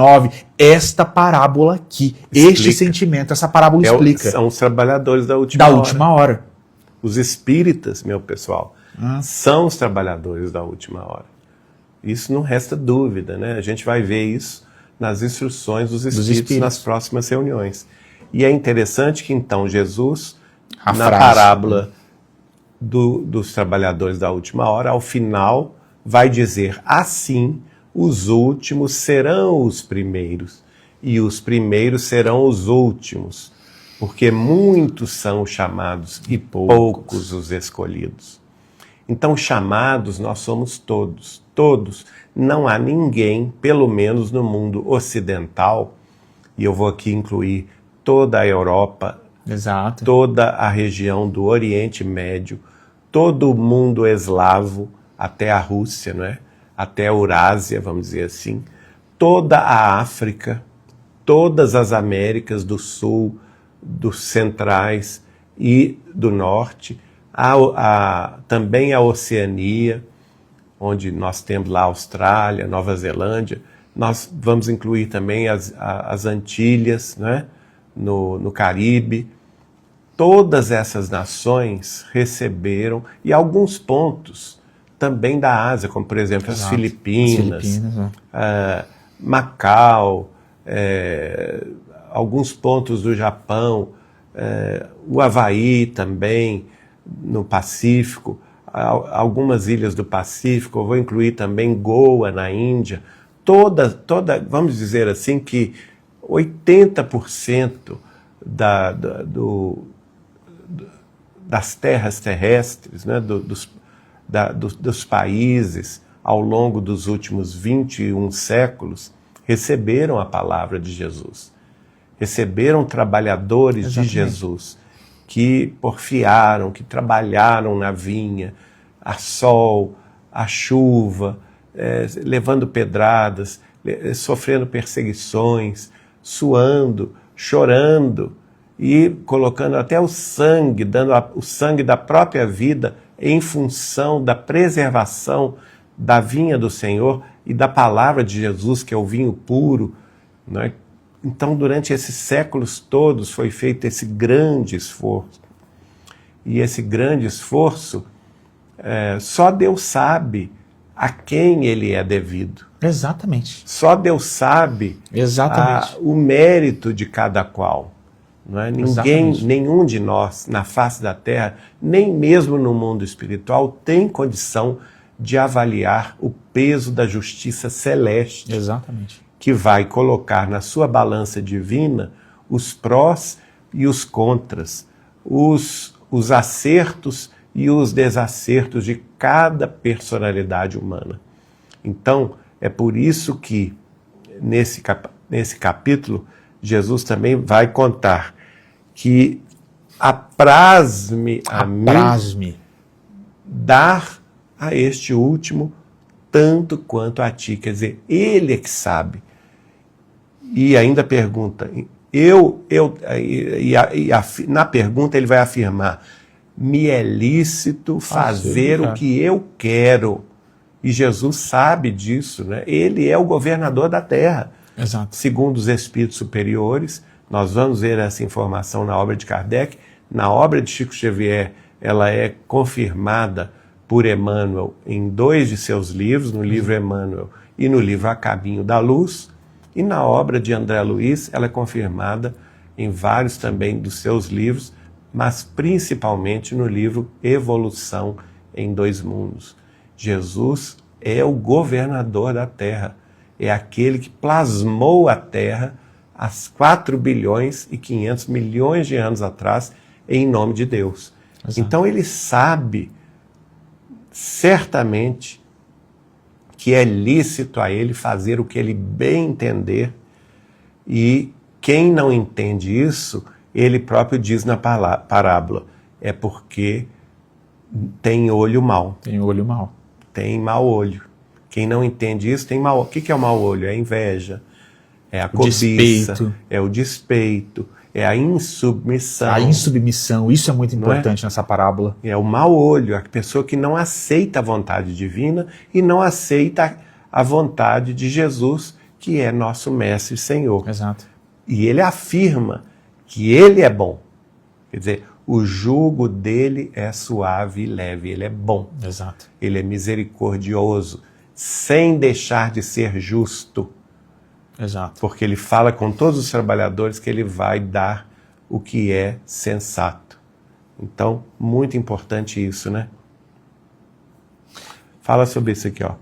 esta parábola aqui, este sentimento, essa parábola explica. São os trabalhadores da última hora. Os espíritas, meu pessoal, são os trabalhadores da última hora. Isso não resta dúvida, né? A gente vai ver isso nas instruções dos espíritos nas próximas reuniões. E é interessante que então Jesus, na parábola dos trabalhadores da última hora, ao final vai dizer: assim os últimos serão os primeiros, e os primeiros serão os últimos, porque muitos são os chamados e poucos os escolhidos. Então, chamados nós somos todos, todos. Não há ninguém, pelo menos no mundo ocidental, e eu vou aqui incluir toda a Europa, exato, toda a região do Oriente Médio, todo o mundo eslavo, até a Rússia, não é? Até a Eurásia, vamos dizer assim, toda a África, todas as Américas do Sul, dos Centrais e do Norte, também a Oceania, onde nós temos lá a Austrália, Nova Zelândia. Nós vamos incluir também as Antilhas, né? no Caribe. Todas essas nações receberam, e alguns pontos também da Ásia, como por exemplo as Filipinas, Macau, alguns pontos do Japão, o Havaí também, no Pacífico, algumas ilhas do Pacífico. Eu vou incluir também Goa, na Índia. Vamos dizer assim que 80% das terras terrestres, né, dos países, ao longo dos últimos 21 séculos, receberam a palavra de Jesus. Receberam trabalhadores de Jesus, que porfiaram, que trabalharam na vinha, a sol, a chuva, levando pedradas, sofrendo perseguições, suando, chorando e colocando até o sangue, dando o sangue da própria vida em função da preservação da vinha do Senhor e da palavra de Jesus, que é o vinho puro, né? Então, durante esses séculos todos foi feito esse grande esforço. E esse grande esforço, só Deus sabe a quem ele é devido. Exatamente. Só Deus sabe o mérito de cada qual. Não é? Nenhum de nós, na face da Terra, nem mesmo no mundo espiritual, tem condição de avaliar o peso da justiça celeste. Exatamente. Que vai colocar na sua balança divina os prós e os contras, os acertos e os desacertos de cada personalidade humana. Então, é por isso que, nesse capítulo, Jesus também vai contar que apraz-me a mim dar a este último tanto quanto a ti. Quer dizer, ele é que sabe. E ainda pergunta, na pergunta ele vai afirmar: me é lícito fazer o que eu quero. E Jesus sabe disso, né? Ele é o governador da terra. Exato. Segundo os espíritos superiores, nós vamos ver essa informação na obra de Kardec. Na obra de Chico Xavier, ela é confirmada por Emmanuel em 2 de seus livros, no livro Emmanuel e no livro A Caminho da Luz. E na obra de André Luiz, ela é confirmada em vários também dos seus livros, mas principalmente no livro Evolução em Dois Mundos. Jesus é o governador da Terra, é aquele que plasmou a Terra há 4 bilhões e 500 milhões de anos atrás, em nome de Deus. Exato. Então ele sabe certamente que é lícito a ele fazer o que ele bem entender, e quem não entende isso, ele próprio diz na parábola, é porque tem olho mau. Tem olho mau. Tem mau olho. Quem não entende isso tem mau olho. O que é o mau olho? É a inveja, é a cobiça, despeito. É o despeito, é a insubmissão. A insubmissão, isso é muito importante nessa parábola. É o mau olho, a pessoa que não aceita a vontade divina e não aceita a vontade de Jesus, que é nosso Mestre e Senhor. Exato. E ele afirma que ele é bom. Quer dizer, o jugo dele é suave e leve, ele é bom. Exato. Ele é misericordioso, sem deixar de ser justo. Exato. Porque ele fala com todos os trabalhadores que ele vai dar o que é sensato. Então, muito importante isso, né? Fala sobre isso aqui, ó.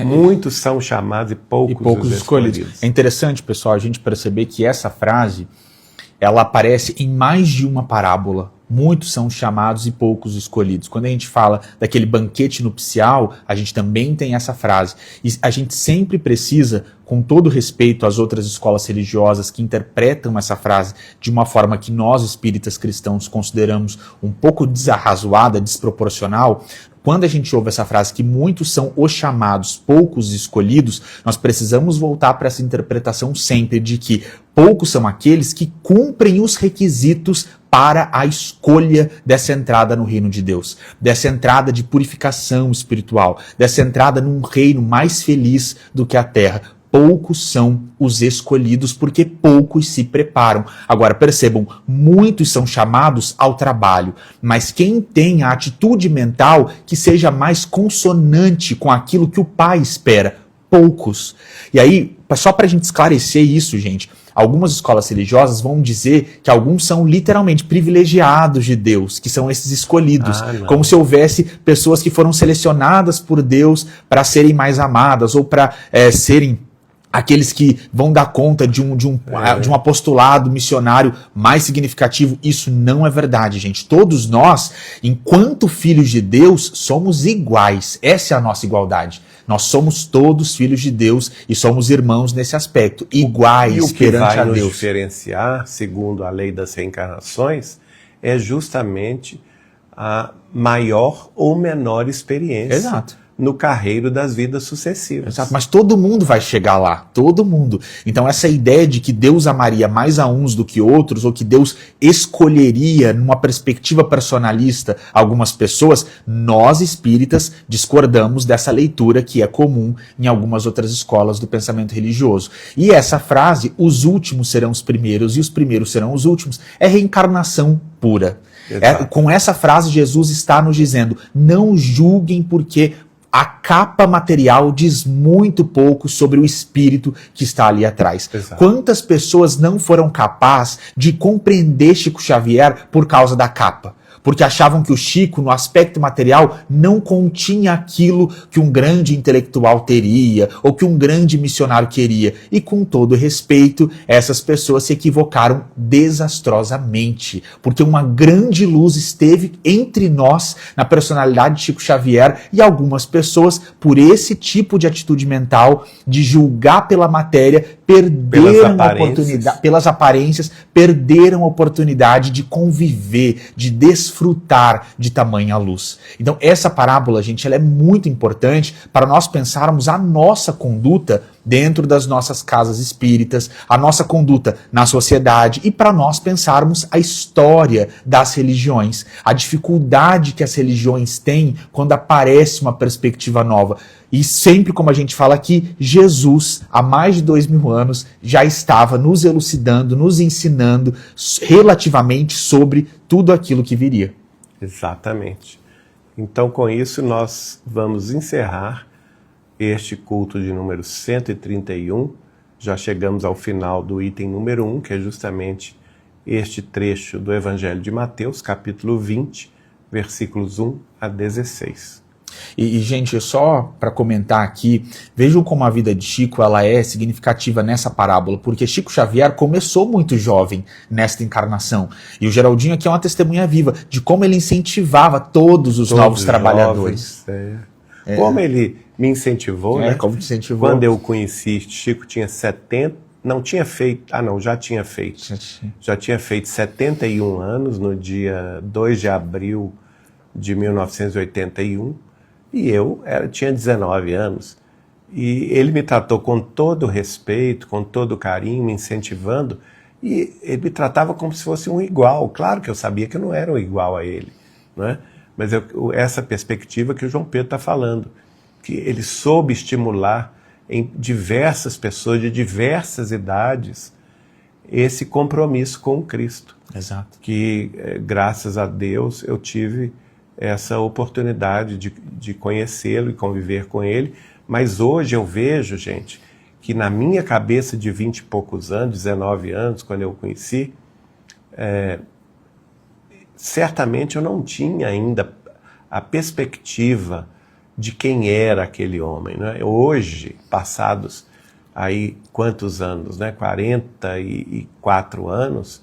Muitos são chamados e poucos escolhidos. É interessante, pessoal, a gente perceber que essa frase, ela aparece em mais de uma parábola. Muitos são chamados e poucos escolhidos. Quando a gente fala daquele banquete nupcial, a gente também tem essa frase. E a gente sempre precisa, com todo respeito às outras escolas religiosas que interpretam essa frase de uma forma que nós, espíritas cristãos, consideramos um pouco desarrazoada, desproporcional, quando a gente ouve essa frase que muitos são os chamados, poucos escolhidos, nós precisamos voltar para essa interpretação sempre de que poucos são aqueles que cumprem os requisitos para a escolha dessa entrada no reino de Deus, dessa entrada de purificação espiritual, dessa entrada num reino mais feliz do que a terra. Poucos são os escolhidos, porque poucos se preparam. Agora, percebam, muitos são chamados ao trabalho, mas quem tem a atitude mental que seja mais consonante com aquilo que o Pai espera? Poucos. E aí, só para a gente esclarecer isso, gente, algumas escolas religiosas vão dizer que alguns são literalmente privilegiados de Deus, que são esses escolhidos, como se houvesse pessoas que foram selecionadas por Deus para serem mais amadas ou para serem aqueles que vão dar conta de um apostolado missionário mais significativo. Isso não é verdade, gente. Todos nós, enquanto filhos de Deus, somos iguais. Essa é a nossa igualdade. Nós somos todos filhos de Deus e somos irmãos nesse aspecto, iguais perante a Deus. O que vai nos diferenciar, segundo a lei das reencarnações, é justamente a maior ou menor experiência. Exato. No carreiro das vidas sucessivas. Exato, mas todo mundo vai chegar lá, todo mundo. Então essa ideia de que Deus amaria mais a uns do que outros, ou que Deus escolheria, numa perspectiva personalista, algumas pessoas, nós espíritas discordamos dessa leitura que é comum em algumas outras escolas do pensamento religioso. E essa frase, os últimos serão os primeiros e os primeiros serão os últimos, é reencarnação pura. Com essa frase Jesus está nos dizendo, não julguem porque a capa material diz muito pouco sobre o espírito que está ali atrás. Exato. Quantas pessoas não foram capazes de compreender Chico Xavier por causa da capa? Porque achavam que o Chico, no aspecto material, não continha aquilo que um grande intelectual teria, ou que um grande missionário queria. E com todo respeito, essas pessoas se equivocaram desastrosamente, porque uma grande luz esteve entre nós, na personalidade de Chico Xavier, e algumas pessoas, por esse tipo de atitude mental, de julgar pela matéria, perderam a oportunidade, pelas aparências, perderam a oportunidade de conviver, de desfrutar de tamanha luz. Então essa parábola, gente, ela é muito importante para nós pensarmos a nossa conduta dentro das nossas casas espíritas, a nossa conduta na sociedade e para nós pensarmos a história das religiões, a dificuldade que as religiões têm quando aparece uma perspectiva nova. E sempre, como a gente fala aqui, Jesus, há mais de 2000 anos, já estava nos elucidando, nos ensinando relativamente sobre tudo aquilo que viria. Exatamente. Então, com isso, nós vamos encerrar este culto de número 131. Já chegamos ao final do item número 1, que é justamente este trecho do Evangelho de Mateus, capítulo 20, versículos 1 a 16. E gente, só para comentar aqui, vejam como a vida de Chico ela é significativa nessa parábola, porque Chico Xavier começou muito jovem nesta encarnação. E o Geraldinho aqui é uma testemunha viva de como ele incentivava todos os novos trabalhadores. Como ele me incentivou, né? Como te incentivou. Quando eu conheci, Chico tinha 70, não tinha feito, já tinha feito. Já tinha feito 71 anos no dia 2 de abril de 1981. E eu tinha 19 anos. E ele me tratou com todo respeito, com todo carinho, me incentivando. E ele me tratava como se fosse um igual. Claro que eu sabia que eu não era um igual a ele, não é? Mas essa perspectiva que o João Pedro está falando, que ele soube estimular em diversas pessoas de diversas idades esse compromisso com Cristo. Exato. Que, graças a Deus, eu tive essa oportunidade de conhecê-lo e conviver com ele, mas hoje eu vejo, gente, que na minha cabeça de 20 e poucos anos, 19 anos, quando eu o conheci, certamente eu não tinha ainda a perspectiva de quem era aquele homem, né? Hoje, passados aí quantos anos, né? 44 anos,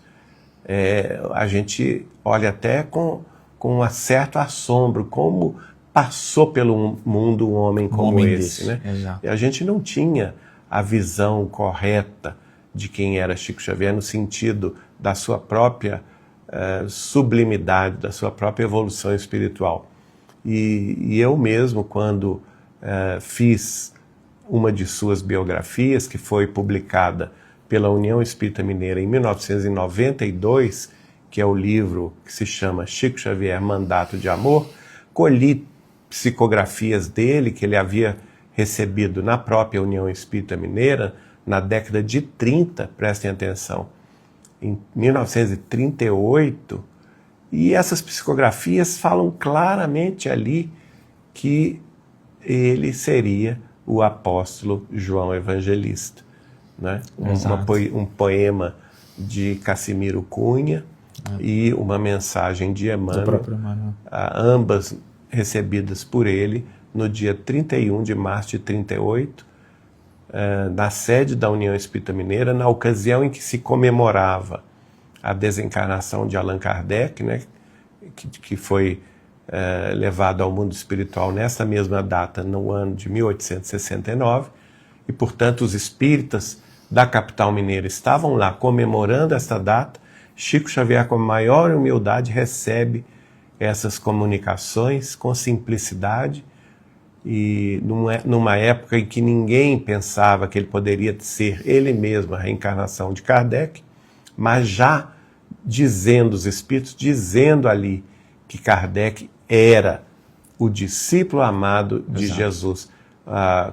a gente olha até com um certo assombro, como passou pelo mundo um homem como esse, né? Exato. E a gente não tinha a visão correta de quem era Chico Xavier no sentido da sua própria sublimidade, da sua própria evolução espiritual. E eu mesmo, quando fiz uma de suas biografias, que foi publicada pela União Espírita Mineira em 1992, que é o livro que se chama Chico Xavier, Mandato de Amor, colhi psicografias dele, que ele havia recebido na própria União Espírita Mineira, na década de 30, prestem atenção, em 1938, e essas psicografias falam claramente ali que ele seria o apóstolo João Evangelista, né? Um poema de Cassimiro Cunha e uma mensagem de Emmanuel, ambas recebidas por ele no dia 31 de março de 38, na sede da União Espírita Mineira, na ocasião em que se comemorava a desencarnação de Allan Kardec, né, que foi levado ao mundo espiritual nessa mesma data, no ano de 1869, e, portanto, os espíritas da capital mineira estavam lá comemorando esta data. Chico Xavier, com a maior humildade, recebe essas comunicações com simplicidade, e numa época em que ninguém pensava que ele poderia ser ele mesmo a reencarnação de Kardec, mas já dizendo, os espíritos dizendo ali que Kardec era o discípulo amado de Jesus.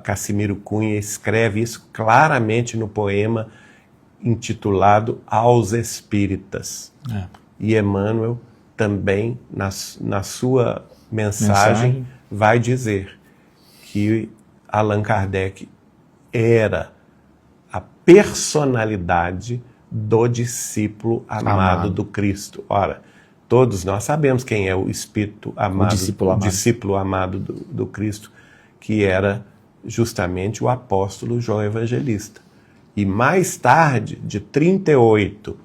Cassimiro Cunha escreve isso claramente no poema intitulado Aos Espíritas. E Emmanuel também, na sua mensagem, vai dizer que Allan Kardec era a personalidade do discípulo amado do Cristo. Ora, todos nós sabemos quem é o Espírito amado, o discípulo amado do Cristo, que era justamente o apóstolo João Evangelista. E mais tarde, de 38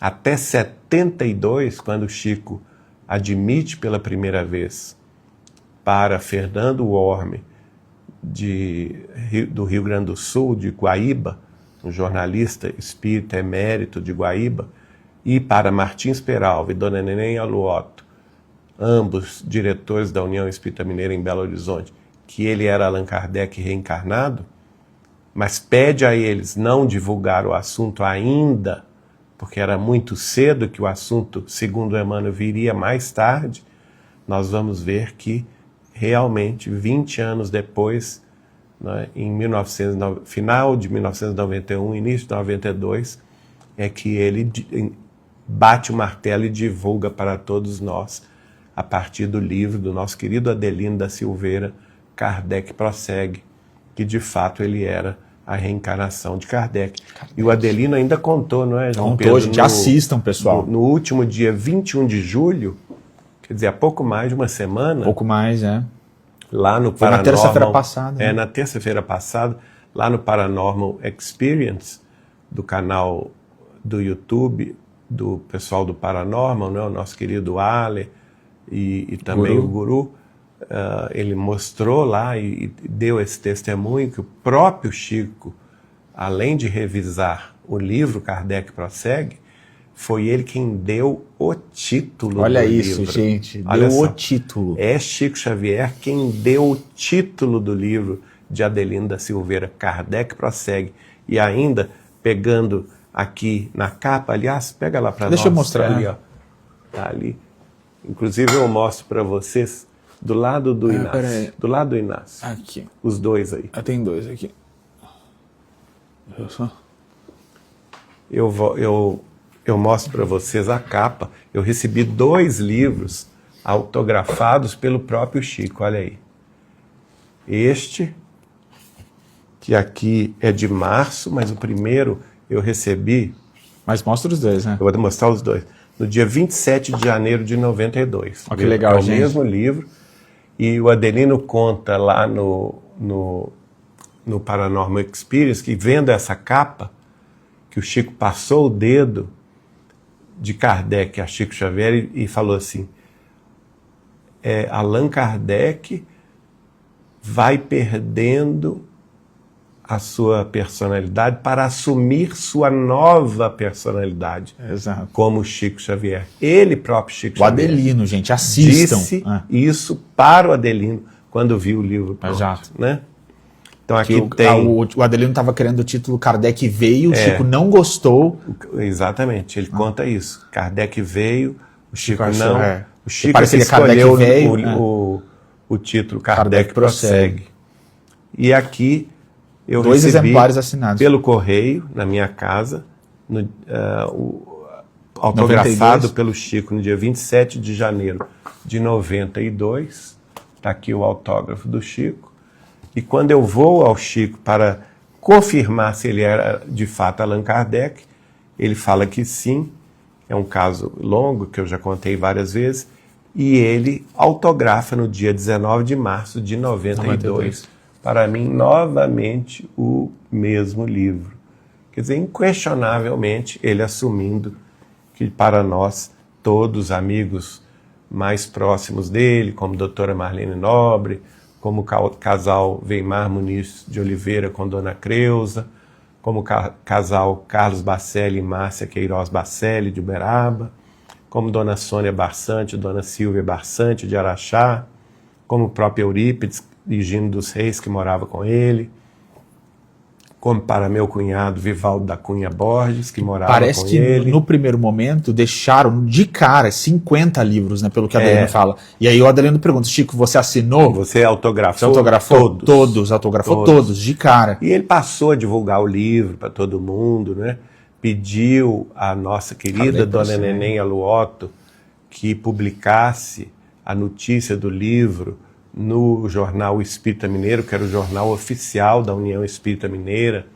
até 72, quando Chico admite pela primeira vez para Fernando Worme, do Rio Grande do Sul, de Guaíba, um jornalista espírita emérito de Guaíba, e para Martins Peralva e Dona Neném Aluoto, ambos diretores da União Espírita Mineira em Belo Horizonte, que ele era Allan Kardec reencarnado, mas pede a eles não divulgar o assunto ainda, porque era muito cedo, que o assunto, segundo Emmanuel, viria mais tarde. Nós vamos ver que realmente, 20 anos depois, né, final de 1991, início de 92, é que ele bate o martelo e divulga para todos nós, a partir do livro do nosso querido Adelino da Silveira, Kardec Prossegue, que de fato ele era a reencarnação de Kardec. E o Adelino ainda contou, não é, João Contou, Pedro? gente, assistam, pessoal. No último dia 21 de julho, quer dizer, há pouco mais de uma semana, Pouco mais, lá no Foi na Paranormal... terça-feira passada. É, na terça-feira passada, lá no Paranormal Experience, do canal do YouTube, do pessoal do Paranormal, né, o nosso querido Ale e também o Guru, ele mostrou lá e deu esse testemunho que o próprio Chico, além de revisar o livro Kardec Prossegue, foi ele quem deu o título Olha do isso, livro. gente, Olha deu o só. título. É Chico Xavier quem deu o título do livro de Adelino da Silveira, Kardec Prossegue. E ainda, pegando aqui na capa, aliás, pega lá para nós. Deixa eu mostrar. Ali, ó. Tá ali. Inclusive eu mostro para vocês do lado do Inácio. Do lado do Inácio. Aqui. Os dois aí. Tem dois aqui. Eu mostro para vocês a capa. Eu recebi 2 livros autografados pelo próprio Chico, olha aí. Este, que aqui é de março, mas o primeiro eu recebi... Mas mostra os dois, né? Eu vou mostrar os dois. No dia 27 de janeiro de 92. Olha que legal, gente. É o mesmo livro. E o Adelino conta lá no Paranormal Experience que, vendo essa capa, que o Chico passou o dedo de Kardec a Chico Xavier e falou assim, Allan Kardec vai perdendo a sua personalidade para assumir sua nova personalidade. Exato. Como Chico Xavier. Ele próprio, Chico Xavier. O Adelino, gente, assistam. Disse isso para o Adelino quando viu o livro pronto. Exato. Né? Então aqui Que tem... o Adelino estava querendo o título Kardec veio, o Chico não gostou. Exatamente, ele conta isso. Kardec veio, o Chico achou, não. O Chico parecia que escolheu Kardec veio, o título Kardec Prossegue. E aqui eu 2 recebi exemplares assinados pelo correio, na minha casa, autografado 92. pelo Chico no dia 27 de janeiro de 92. Está aqui o autógrafo do Chico. E quando eu vou ao Chico para confirmar se ele era de fato Allan Kardec, ele fala que sim, é um caso longo que eu já contei várias vezes, e ele autografa no dia 19 de março de 92, para mim novamente o mesmo livro. Quer dizer, inquestionavelmente ele assumindo que para nós, todos amigos mais próximos dele, como a doutora Marlene Nobre, como o casal Weimar Muniz de Oliveira com Dona Creuza, como o casal Carlos Bacelli e Márcia Queiroz Bacelli de Uberaba, como Dona Sônia Barçante, Dona Silvia Barçante de Araxá, como o próprio Eurípides e Gino dos Reis, que morava com ele, como para meu cunhado Vivaldo da Cunha Borges, que morava com ele. Parece que no primeiro momento deixaram de cara 50 livros, né, pelo que a Adelino fala. E aí o Adelino pergunta, Chico, você assinou? Você autografou? Você autografou? Todos, autografou todos, de cara. E ele passou a divulgar o livro para todo mundo, né? Pediu à nossa querida Dona Neném Aluoto que publicasse a notícia do livro no jornal Espírita Mineiro, que era o jornal oficial da União Espírita Mineira.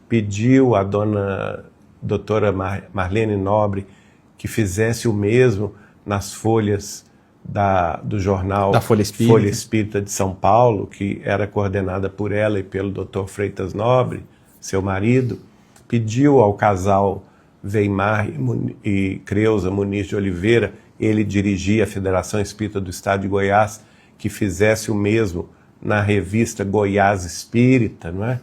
Pediu à doutora Marlene Nobre que fizesse o mesmo nas folhas do jornal da Folha Espírita de São Paulo, que era coordenada por ela e pelo Dr. Freitas Nobre, seu marido. Pediu ao casal Weimar e Creuza Muniz de Oliveira, ele dirigia a Federação Espírita do Estado de Goiás, que fizesse o mesmo na revista Goiás Espírita, não é?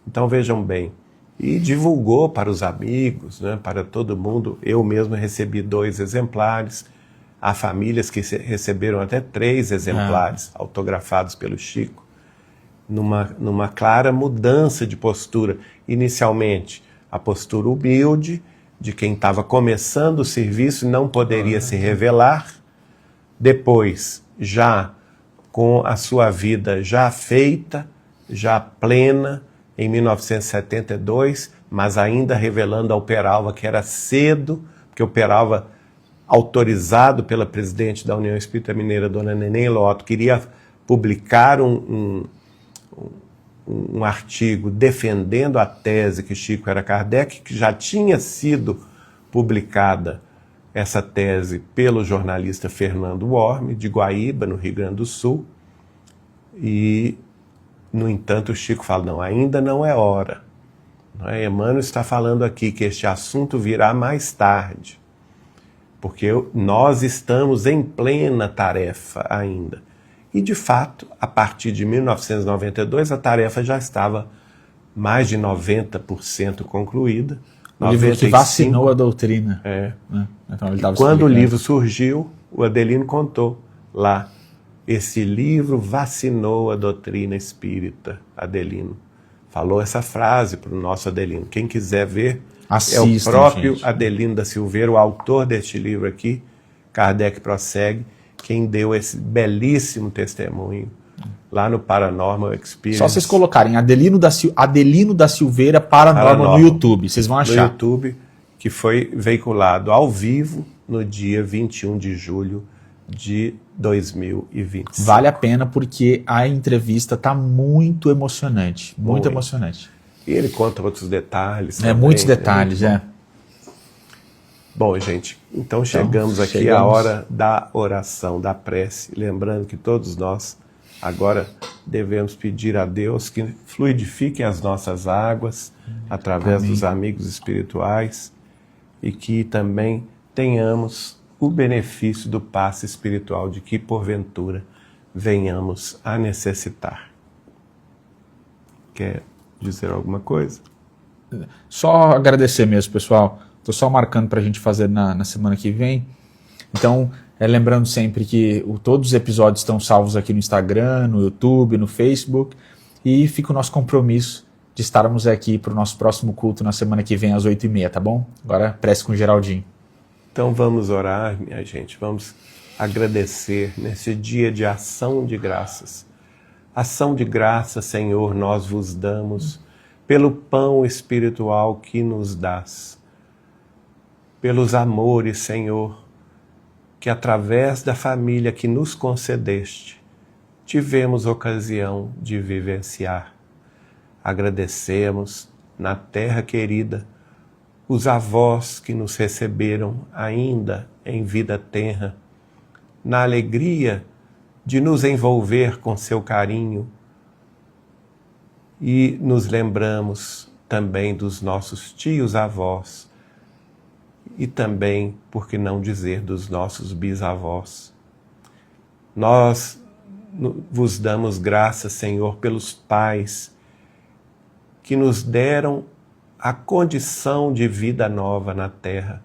Então vejam bem, e divulgou para os amigos, né, para todo mundo. Eu mesmo recebi 2 exemplares, há famílias que receberam até 3 exemplares autografados pelo Chico, numa clara mudança de postura. Inicialmente, a postura humilde de quem estava começando o serviço e não poderia se revelar. Depois, já com a sua vida já feita, já plena, em 1972, mas ainda revelando ao Peralva que era cedo, porque o Peralva, autorizado pela presidente da União Espírita Mineira, Dona Neném Loto, queria publicar um um artigo defendendo a tese que Chico era Kardec, que já tinha sido publicada essa tese pelo jornalista Fernando Worme, de Guaíba, no Rio Grande do Sul. E, no entanto, o Chico fala, não, ainda não é hora. Emmanuel está falando aqui que este assunto virá mais tarde, porque nós estamos em plena tarefa ainda. E, de fato, a partir de 1992, a tarefa já estava mais de 90% concluída. O livro que vacinou a doutrina. Então, quando o livro surgiu, o Adelino contou lá, esse livro vacinou a doutrina espírita, Adelino. Falou essa frase para o nosso Adelino. Quem quiser ver, assistam, é o próprio gente. Adelino da Silveira, o autor deste livro aqui, Kardec Prossegue, quem deu esse belíssimo testemunho lá no Paranormal Experience. Só vocês colocarem Adelino da Silveira Paranormal no YouTube, vocês vão achar. No YouTube, que foi veiculado ao vivo no dia 21 de julho de 2020. Vale a pena porque a entrevista está muito emocionante, muito emocionante. E ele conta outros detalhes. Muitos detalhes, Bom, gente, então chegamos aqui à hora da oração, da prece. Lembrando que todos nós agora devemos pedir a Deus que fluidifique as nossas águas através dos amigos espirituais e que também tenhamos o benefício do passe espiritual de que, porventura, venhamos a necessitar. Quer dizer alguma coisa? Só agradecer mesmo, pessoal. Estou só marcando para a gente fazer na semana que vem. Então, lembrando sempre que todos os episódios estão salvos aqui no Instagram, no YouTube, no Facebook. E fica o nosso compromisso de estarmos aqui para o nosso próximo culto na semana que vem às 8h30, tá bom? Agora, prece com o Geraldinho. Então vamos orar, minha gente. Vamos agradecer nesse dia de ação de graças. Ação de graças, Senhor, nós vos damos pelo pão espiritual que nos dás. Pelos amores, Senhor, que através da família que nos concedeste, tivemos ocasião de vivenciar. Agradecemos na terra querida os avós que nos receberam ainda em vida tenra, na alegria de nos envolver com seu carinho, e nos lembramos também dos nossos tios-avós, e também, por que não dizer, dos nossos bisavós. Nós vos damos graças, Senhor, pelos pais que nos deram a condição de vida nova na terra,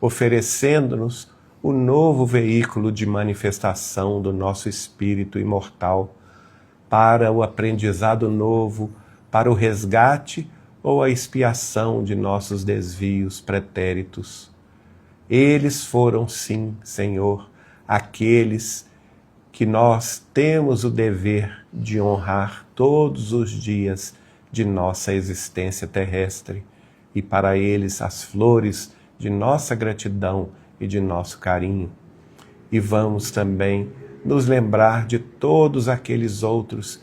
oferecendo-nos o novo veículo de manifestação do nosso espírito imortal para o aprendizado novo, para o resgate ou a expiação de nossos desvios pretéritos. Eles foram, sim, Senhor, aqueles que nós temos o dever de honrar todos os dias de nossa existência terrestre, e para eles as flores de nossa gratidão e de nosso carinho. E vamos também nos lembrar de todos aqueles outros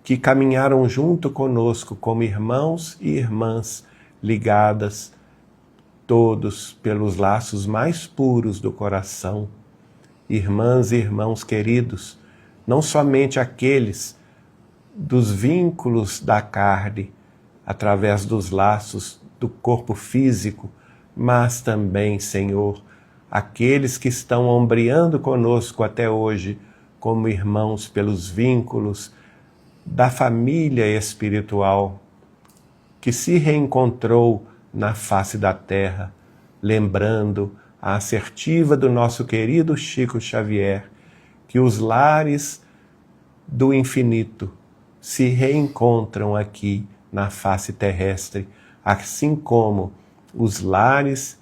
que caminharam junto conosco como irmãos e irmãs ligadas, todos pelos laços mais puros do coração. Irmãs e irmãos queridos, não somente aqueles dos vínculos da carne, através dos laços do corpo físico, mas também, Senhor, aqueles que estão ombreando conosco até hoje, como irmãos pelos vínculos da família espiritual, que se reencontrou na face da terra, lembrando a assertiva do nosso querido Chico Xavier, que os lares do infinito se reencontram aqui na face terrestre, assim como os lares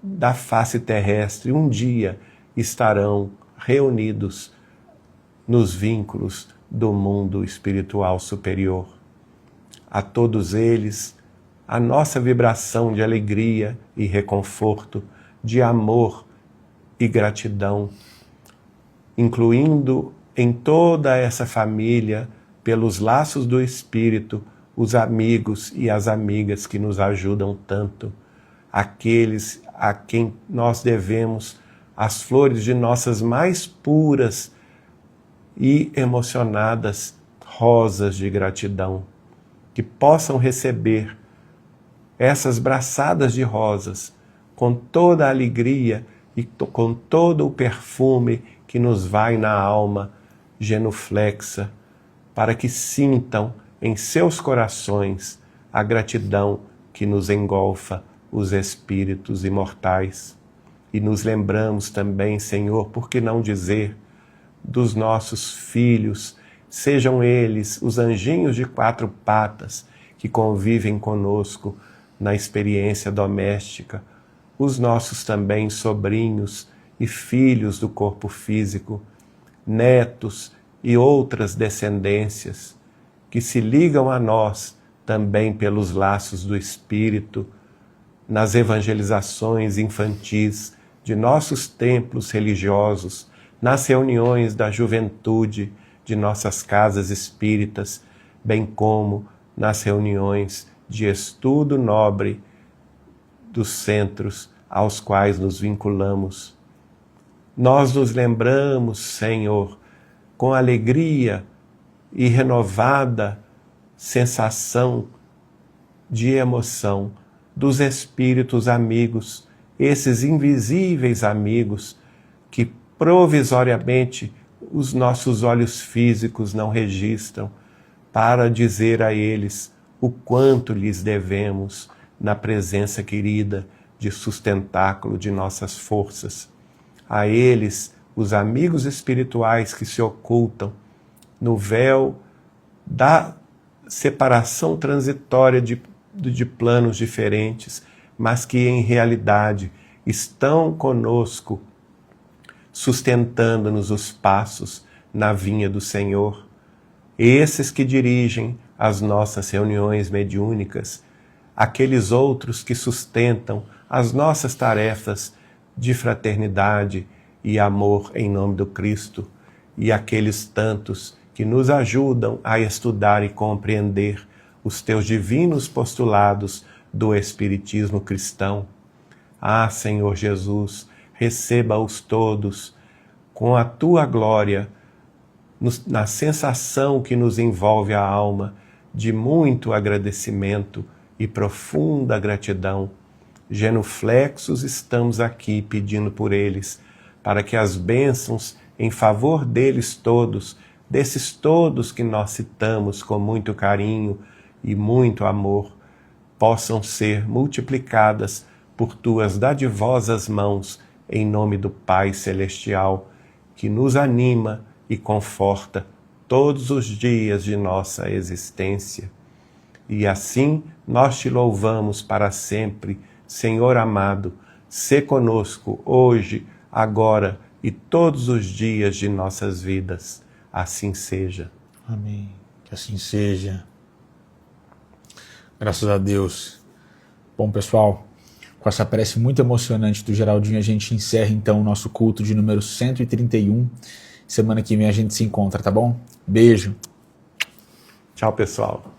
da face terrestre um dia estarão reunidos nos vínculos do mundo espiritual superior. A todos eles, a nossa vibração de alegria e reconforto, de amor e gratidão, incluindo em toda essa família pelos laços do Espírito, os amigos e as amigas que nos ajudam tanto, aqueles a quem nós devemos as flores de nossas mais puras e emocionadas rosas de gratidão, que possam receber essas braçadas de rosas com toda a alegria e com todo o perfume que nos vai na alma genuflexa, para que sintam em seus corações a gratidão que nos engolfa os espíritos imortais. E nos lembramos também, Senhor, por que não dizer, dos nossos filhos, sejam eles os anjinhos de 4 patas que convivem conosco na experiência doméstica, os nossos também sobrinhos e filhos do corpo físico, netos e outras descendências, que se ligam a nós também pelos laços do Espírito, nas evangelizações infantis de nossos templos religiosos, nas reuniões da juventude de nossas casas espíritas, bem como nas reuniões de estudo nobre dos centros aos quais nos vinculamos. Nós nos lembramos, Senhor, com alegria e renovada sensação de emoção dos espíritos amigos, esses invisíveis amigos que provisoriamente os nossos olhos físicos não registram, para dizer a eles o quanto lhes devemos na presença querida de sustentáculo de nossas forças. A eles, os amigos espirituais que se ocultam no véu da separação transitória de planos diferentes, mas que em realidade estão conosco, sustentando-nos os passos na vinha do Senhor. Esses que dirigem as nossas reuniões mediúnicas, aqueles outros que sustentam as nossas tarefas de fraternidade e amor em nome do Cristo, e aqueles tantos que nos ajudam a estudar e compreender os teus divinos postulados do Espiritismo cristão. Ah, Senhor Jesus, receba-os todos com a tua glória, na sensação que nos envolve a alma de muito agradecimento e profunda gratidão. Genuflexos estamos aqui pedindo por eles, para que as bênçãos em favor deles todos, desses todos que nós citamos com muito carinho e muito amor, possam ser multiplicadas por tuas dadivosas mãos, em nome do Pai Celestial, que nos anima e conforta todos os dias de nossa existência. E assim nós te louvamos para sempre, Senhor amado, sê conosco hoje, agora e todos os dias de nossas vidas. Assim seja. Amém. Que assim seja. Graças a Deus. Bom, pessoal, com essa prece muito emocionante do Geraldinho, a gente encerra então o nosso culto de número 131. Semana que vem a gente se encontra, tá bom? Beijo. Tchau, pessoal.